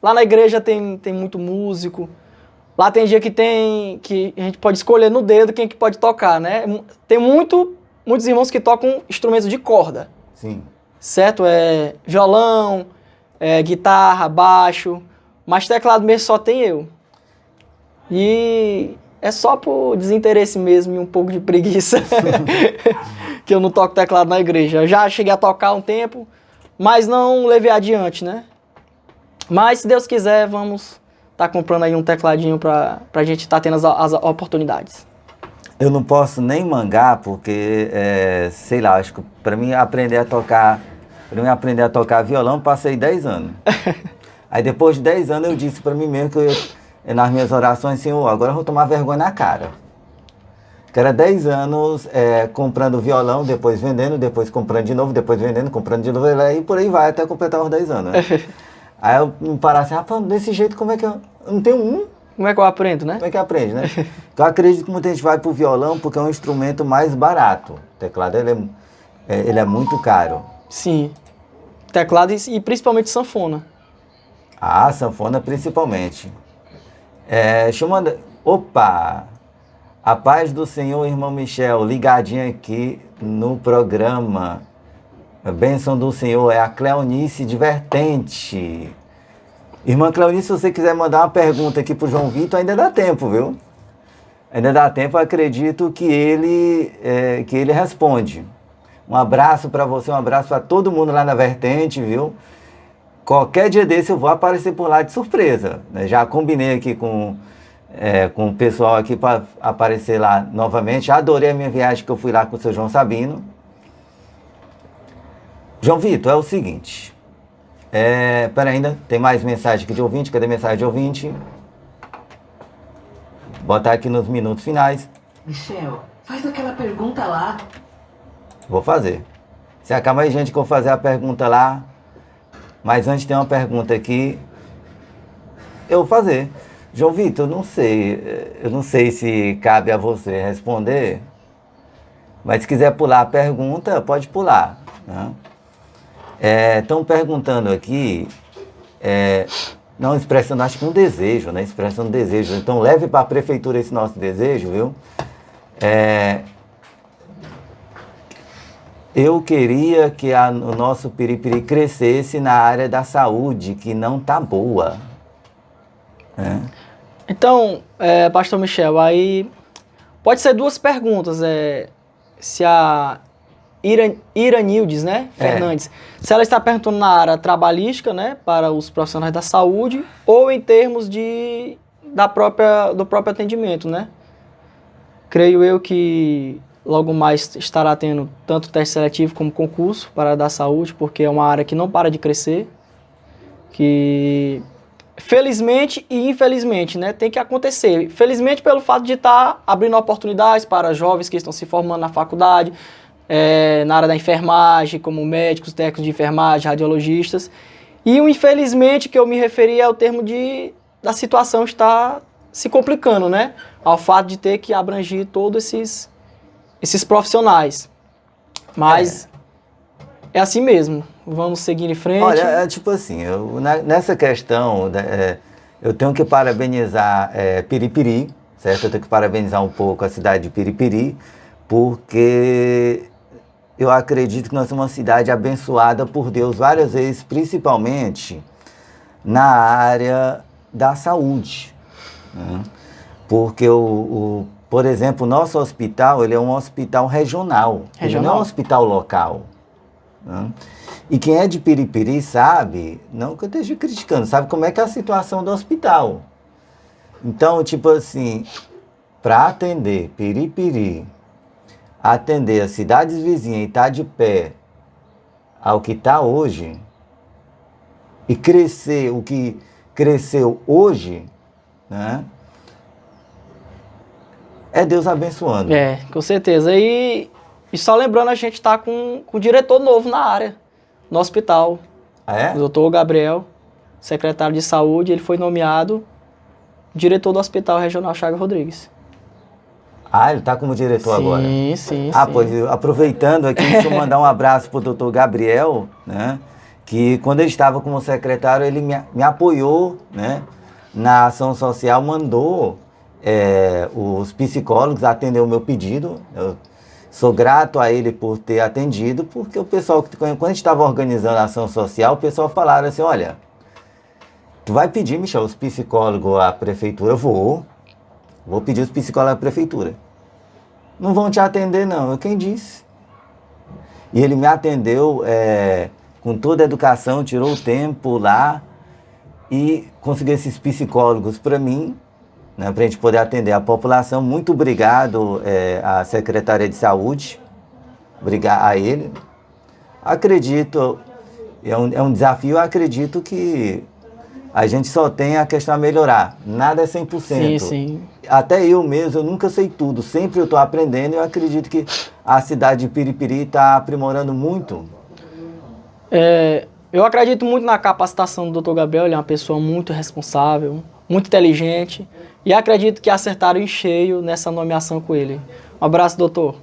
Lá na igreja tem muito músico. Lá tem dia que a gente pode escolher no dedo quem que pode tocar, né? Tem muitos irmãos que tocam instrumentos de corda. Sim. Certo? Violão, guitarra, baixo. Mas teclado mesmo só tem eu. E é só por desinteresse mesmo e um pouco de preguiça que eu não toco teclado na igreja. Eu já cheguei a tocar um tempo, mas não levei adiante, né? Mas se Deus quiser, vamos estar comprando aí um tecladinho pra gente estar tendo as oportunidades. Eu não posso nem mangar, porque, sei lá, acho que para mim aprender a tocar violão, passei 10 anos. Aí depois de 10 anos eu disse para mim mesmo que nas minhas orações, Senhor, agora eu vou tomar vergonha na cara. Que era 10 anos comprando violão, depois vendendo, depois comprando de novo, depois vendendo, comprando de novo, e por aí vai até completar os 10 anos, né? Aí eu me parar assim, rapaz, desse jeito como é que eu não tenho um? Como é que eu aprendo, né? Como é que aprende, né? Eu acredito que muita gente vai pro violão porque é um instrumento mais barato. O teclado, ele é muito caro. Sim. Teclado e principalmente sanfona. Ah, sanfona principalmente. Deixa eu mandar... Opa! A paz do Senhor, irmão Michel, ligadinho aqui no programa. A bênção do Senhor é a Cleonice Divertente. Irmã Cleonice, se você quiser mandar uma pergunta aqui pro João Vitor, ainda dá tempo, viu? Ainda dá tempo, eu acredito que ele responde. Um abraço para você, um abraço para todo mundo lá na Vertente, viu? Qualquer dia desse eu vou aparecer por lá de surpresa, né? Já combinei aqui com o pessoal aqui para aparecer lá novamente. Adorei a minha viagem que eu fui lá com o seu João Sabino. João Vitor, é o seguinte. Pera ainda, tem mais mensagem aqui de ouvinte. Cadê a mensagem de ouvinte? Botar aqui nos minutos finais. Michel, faz aquela pergunta lá. Vou fazer. Se acaba aí, gente, que eu vou fazer a pergunta lá. Mas antes tem uma pergunta aqui. Eu vou fazer. João Vitor, eu não sei se cabe a você responder. Mas se quiser pular a pergunta, pode pular, né? Estão perguntando aqui, não expressando, acho que um desejo, né? Expressando desejo. Então leve para a prefeitura esse nosso desejo, viu? Eu queria que o nosso Piripiri crescesse na área da saúde, que não tá boa. Então, pastor Michel, aí pode ser duas perguntas. Se a Iranildes, né, Fernandes, se ela está perguntando na área trabalhística, né, para os profissionais da saúde, ou em termos do próprio atendimento, né? Creio eu que logo mais estará tendo tanto teste seletivo como concurso para a área da saúde, porque é uma área que não para de crescer, que felizmente e infelizmente, né, tem que acontecer. Felizmente pelo fato de estar abrindo oportunidades para jovens que estão se formando na faculdade, na área da enfermagem, como médicos, técnicos de enfermagem, radiologistas. E o infelizmente que eu me referi é o termo da situação estar se complicando, né? Ao fato de ter que abranger todos esses profissionais. Mas é assim mesmo. Vamos seguir em frente. Olha, tipo assim, nessa questão, eu tenho que parabenizar Piripiri, certo? Eu tenho que parabenizar um pouco a cidade de Piripiri, porque eu acredito que nós somos uma cidade abençoada por Deus várias vezes, principalmente na área da saúde, né? Porque, por exemplo, o nosso hospital, ele é um hospital regional. Ele não é um hospital local, né? E quem é de Piripiri sabe, não que eu esteja criticando, sabe como é que é a situação do hospital. Então, tipo assim, para atender Piripiri, atender as cidades vizinhas e estar de pé ao que está hoje, e crescer o que cresceu hoje, né? É Deus abençoando. Com certeza. E só lembrando, a gente está com o diretor novo na área, no hospital. O doutor Gabriel, secretário de saúde, ele foi nomeado diretor do Hospital Regional Chagas Rodrigues. Ah, ele está como diretor agora? Sim. Pois aproveitando aqui, deixa eu mandar um abraço para o doutor Gabriel, né? Que quando ele estava como secretário, ele me apoiou, né? Na ação social, mandou os psicólogos atender o meu pedido. Eu sou grato a ele por ter atendido, porque o pessoal, quando a gente estava organizando a ação social, o pessoal falaram assim, olha, tu vai pedir, Michel, os psicólogos à prefeitura? Vou pedir os psicólogos à prefeitura. Não vão te atender, não. Quem disse? E ele me atendeu com toda a educação, tirou o tempo lá e conseguiu esses psicólogos para mim, né, para a gente poder atender a população. Muito obrigado à Secretaria de Saúde, obrigado a ele. Acredito, é um desafio, acredito que a gente só tem a questão a melhorar. Nada é 100%. Sim. Até eu mesmo, eu nunca sei tudo. Sempre eu estou aprendendo e eu acredito que a cidade de Piripiri está aprimorando muito. Eu acredito muito na capacitação do Dr. Gabriel. Ele é uma pessoa muito responsável, muito inteligente. E acredito que acertaram em cheio nessa nomeação com ele. Um abraço, doutor.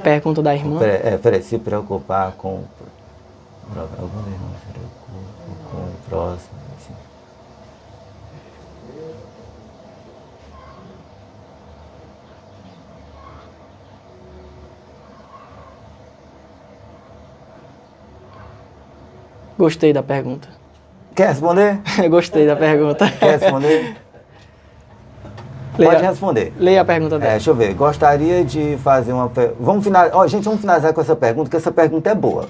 Pergunta da irmã. Peraí, se preocupar com... Alguns irmãos se preocupam com o próximo. Assim. Gostei da pergunta. Quer responder? Gostei da pergunta. Quer responder? Pode responder. Leia a pergunta dela. Deixa eu ver. Gostaria de fazer uma... Vamos finalizar com essa pergunta, porque essa pergunta é boa.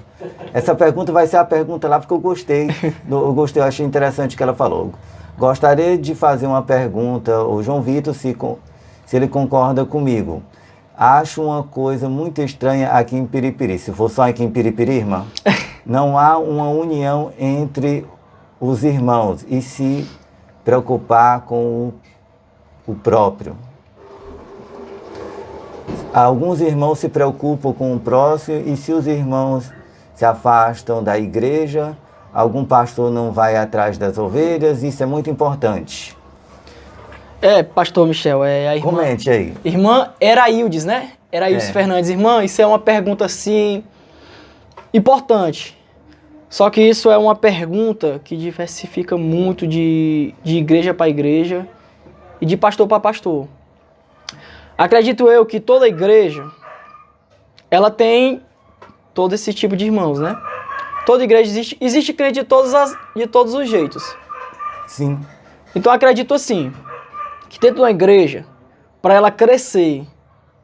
Essa pergunta vai ser a pergunta lá, porque eu gostei. Eu achei interessante o que ela falou. Gostaria de fazer uma pergunta, o João Vitor, se ele concorda comigo. Acho uma coisa muito estranha aqui em Piripiri. Se for só aqui em Piripiri, irmã, não há uma união entre os irmãos e se preocupar com o próprio. Alguns irmãos se preocupam com o próximo e se os irmãos se afastam da igreja, algum pastor não vai atrás das ovelhas, isso é muito importante. Pastor Michel, a irmã... Comente aí. Irmã Eraildes, né? Eraildes Fernandes. Irmã, isso é uma pergunta, assim, importante. Só que isso é uma pergunta que diversifica muito de igreja para igreja e de pastor para pastor. Acredito eu que toda igreja, ela tem todo esse tipo de irmãos, né? Toda igreja existe crente de todos os jeitos. Sim. Então acredito assim, que dentro de uma igreja, para ela crescer,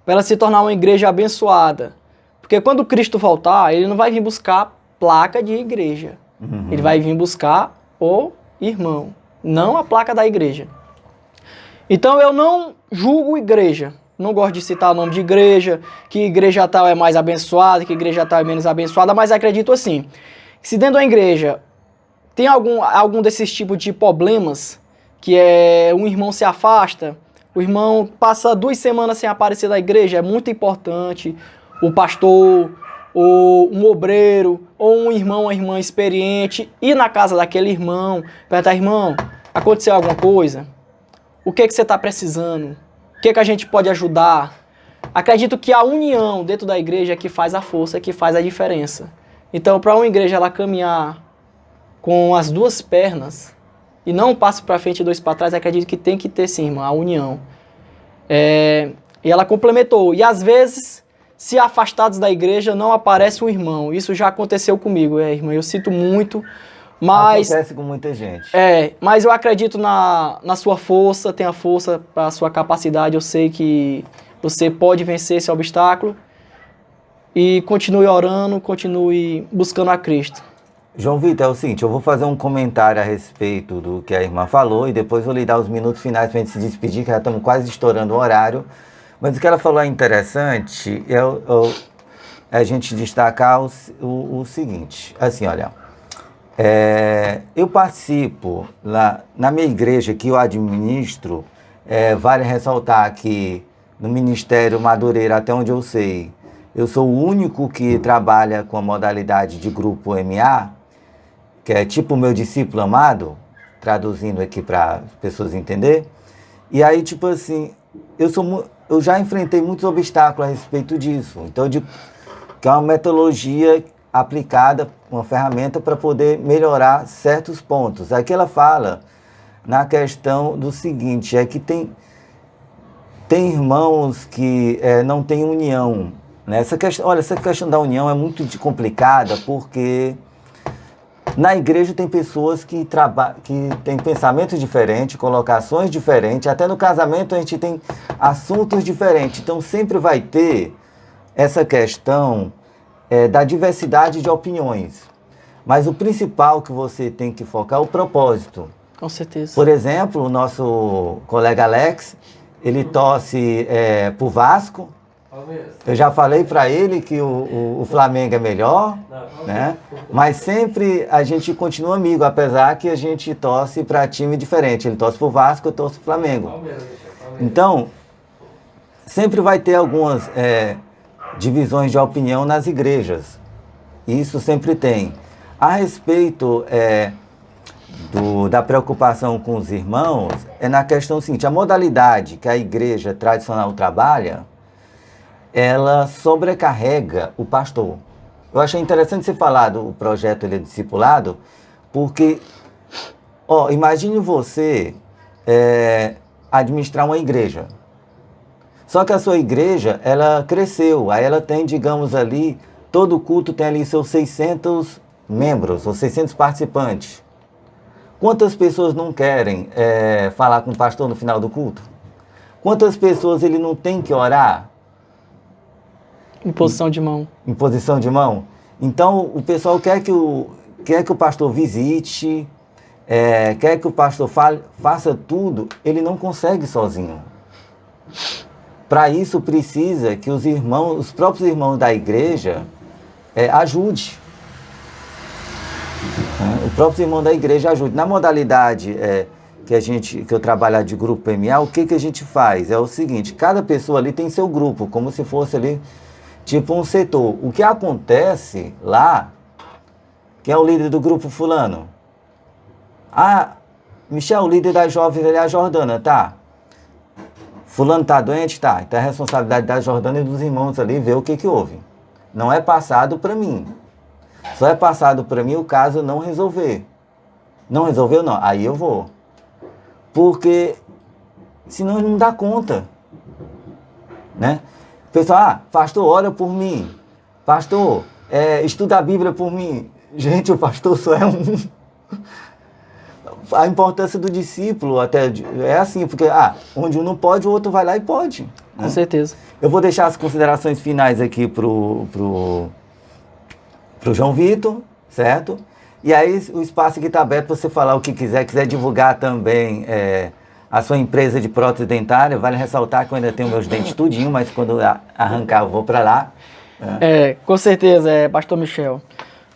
para ela se tornar uma igreja abençoada, porque quando Cristo voltar, ele não vai vir buscar placa de igreja. Uhum. Ele vai vir buscar o irmão, não a placa da igreja. Então eu não julgo igreja, não gosto de citar o nome de igreja, que igreja tal é mais abençoada, que igreja tal é menos abençoada, mas acredito assim, que se dentro da igreja tem algum desses tipos de problemas, que um irmão se afasta, o irmão passa 2 semanas sem aparecer da igreja, é muito importante o pastor, ou um obreiro, ou um irmão, uma irmã experiente, ir na casa daquele irmão, perguntar, irmão, aconteceu alguma coisa? O que você está precisando? O que a gente pode ajudar? Acredito que a união dentro da igreja é que faz a força, é que faz a diferença. Então, para uma igreja ela caminhar com as 2 pernas, e não um passo para frente e 2 para trás, acredito que tem que ter sim, irmã, a união. E ela complementou. E às vezes, se afastados da igreja, não aparece um irmão. Isso já aconteceu comigo, irmã. Eu sinto muito, mas... Acontece com muita gente. Mas eu acredito na sua força, tenha força para a sua capacidade. Eu sei que você pode vencer esse obstáculo. E continue orando, continue buscando a Cristo. João Vitor, é o seguinte, eu vou fazer um comentário a respeito do que a irmã falou e depois vou lhe dar os minutos finais para a gente se despedir, que já estamos quase estourando o horário. Mas o que ela falou é interessante, a gente destacar o seguinte, assim, olha, eu participo na minha igreja que eu administro, vale ressaltar que no Ministério Madureira, até onde eu sei, eu sou o único que trabalha com a modalidade de grupo MA, que é tipo o meu discípulo amado, traduzindo aqui para as pessoas entenderem. E aí, tipo assim, eu já enfrentei muitos obstáculos a respeito disso. Então, eu digo que é uma metodologia aplicada, uma ferramenta para poder melhorar certos pontos. Aqui ela fala na questão do seguinte, é que tem irmãos que não têm união. Né? Essa questão da união é muito complicada, porque na igreja tem pessoas que têm pensamentos diferentes, colocações diferentes, até no casamento a gente tem assuntos diferentes. Então sempre vai ter essa questão da diversidade de opiniões. Mas o principal que você tem que focar é o propósito. Com certeza. Por exemplo, o nosso colega Alex, ele torce pro Vasco. Eu já falei para ele que o Flamengo é melhor, né? Mas sempre a gente continua amigo, apesar que a gente torce para time diferente. Ele torce pro Vasco, eu torço pro Flamengo. Então, sempre vai ter algumas divisões de opinião nas igrejas. Isso sempre tem. A respeito da preocupação com os irmãos, é na questão seguinte, a modalidade que a igreja tradicional trabalha, ela sobrecarrega o pastor. Eu achei interessante você falar do projeto Ele é Discipulado, porque, imagine você administrar uma igreja. Só que a sua igreja, ela cresceu, aí ela tem, digamos ali, todo culto tem ali seus 600 membros, ou 600 participantes. Quantas pessoas não querem falar com o pastor no final do culto? Quantas pessoas ele não tem que orar? Em posição de mão. Em posição de mão. Então, o pessoal quer que o pastor visite, quer que o pastor faça tudo, ele não consegue sozinho. Para isso, precisa que os próprios irmãos da igreja ajudem. O próprio irmão da igreja ajude. Na modalidade que eu trabalho de grupo PMA, o que a gente faz? É o seguinte, cada pessoa ali tem seu grupo, como se fosse ali tipo um setor. O que acontece lá, quem é o líder do grupo fulano? Michel, o líder das jovens ali é a Jordana, tá? Fulano tá doente? Tá. Então a responsabilidade da Jordana e dos irmãos ali ver o que houve. Não é passado para mim. Só é passado para mim o caso não resolver. Não resolveu, não. Aí eu vou. Porque senão não dá conta. Né? Pessoal, pastor, ora por mim. Pastor, estuda a Bíblia por mim. Gente, o pastor só é um. A importância do discípulo até é assim, porque onde um não pode, o outro vai lá e pode. Né? Com certeza. Eu vou deixar as considerações finais aqui pro João Vitor, certo? E aí o espaço aqui está aberto para você falar o que quiser divulgar também a sua empresa de prótese dentária. Vale ressaltar que eu ainda tenho meus dentes tudinho, mas quando arrancar eu vou para lá. Com certeza, pastor Michel.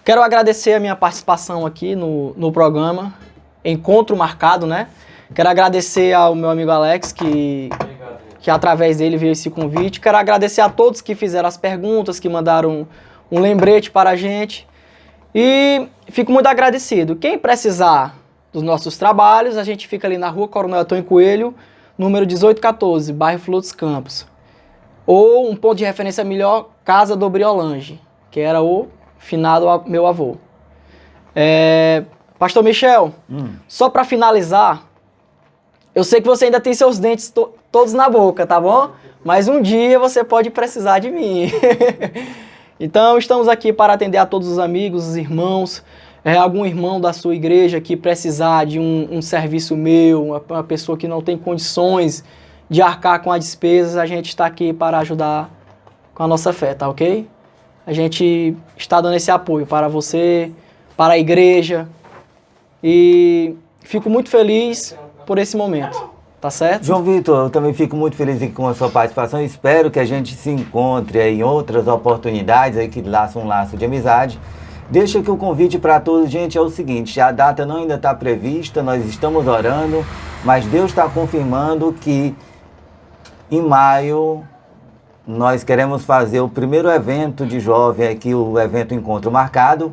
Quero agradecer a minha participação aqui no programa Encontro Marcado, né? Quero agradecer ao meu amigo Alex, que através dele veio esse convite. Quero agradecer a todos que fizeram as perguntas, que mandaram um lembrete para a gente. E fico muito agradecido. Quem precisar dos nossos trabalhos, a gente fica ali na rua Coronel Antônio Coelho, número 1814, bairro Flor dos Campos. Ou um ponto de referência melhor, Casa do Briolange, que era o finado meu avô. Pastor Michel, só para finalizar, eu sei que você ainda tem seus dentes todos na boca, tá bom? Mas um dia você pode precisar de mim. Então, estamos aqui para atender a todos os amigos, os irmãos, algum irmão da sua igreja que precisar de um serviço meu, uma pessoa que não tem condições de arcar com as despesas, a gente está aqui para ajudar com a nossa fé, tá ok? A gente está dando esse apoio para você, para a igreja, e fico muito feliz por esse momento, tá certo? João Vitor, eu também fico muito feliz com a sua participação. Espero que a gente se encontre em outras oportunidades aí que laçam um laço de amizade. Deixa aqui o convite para todos, gente, é o seguinte, a data não ainda está prevista, nós estamos orando, mas Deus está confirmando que em maio nós queremos fazer o primeiro evento de jovem aqui, o evento Encontro Marcado,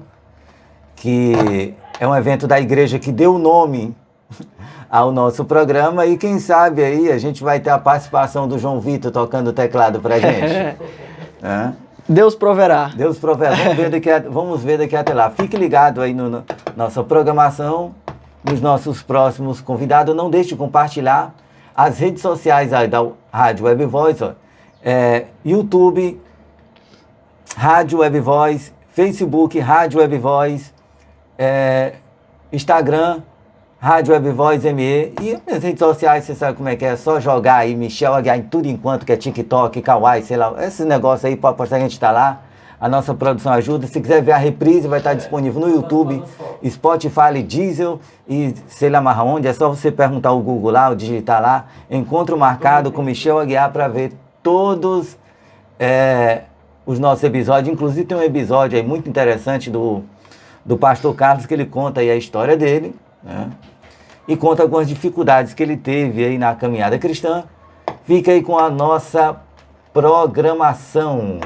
que é um evento da igreja que deu o nome ao nosso programa e quem sabe aí a gente vai ter a participação do João Vitor tocando o teclado pra gente. Deus proverá. Deus proverá. Vamos ver daqui até lá. Fique ligado aí na nossa programação, nos nossos próximos convidados. Não deixe de compartilhar as redes sociais aí da Rádio Web Voice, YouTube, Rádio Web Voice, Facebook, Rádio Web Voice, Instagram, Rádio Web Voice ME, e as redes sociais, você sabe como é que é só jogar aí Michel Aguiar em tudo enquanto que é TikTok, Kawaii, sei lá, esses negócios aí, pode postar que a gente tá lá, a nossa produção ajuda. Se quiser ver a reprise, vai estar disponível no YouTube, Spotify, Diesel e sei lá mais onde, é só você perguntar ao Google lá, ou digitar lá, Encontro Marcado com Michel Aguiar, para ver todos os nossos episódios. Inclusive tem um episódio aí muito interessante do pastor Carlos, que ele conta aí a história dele, né? E conta algumas dificuldades que ele teve aí na caminhada cristã. Fica aí com a nossa programação.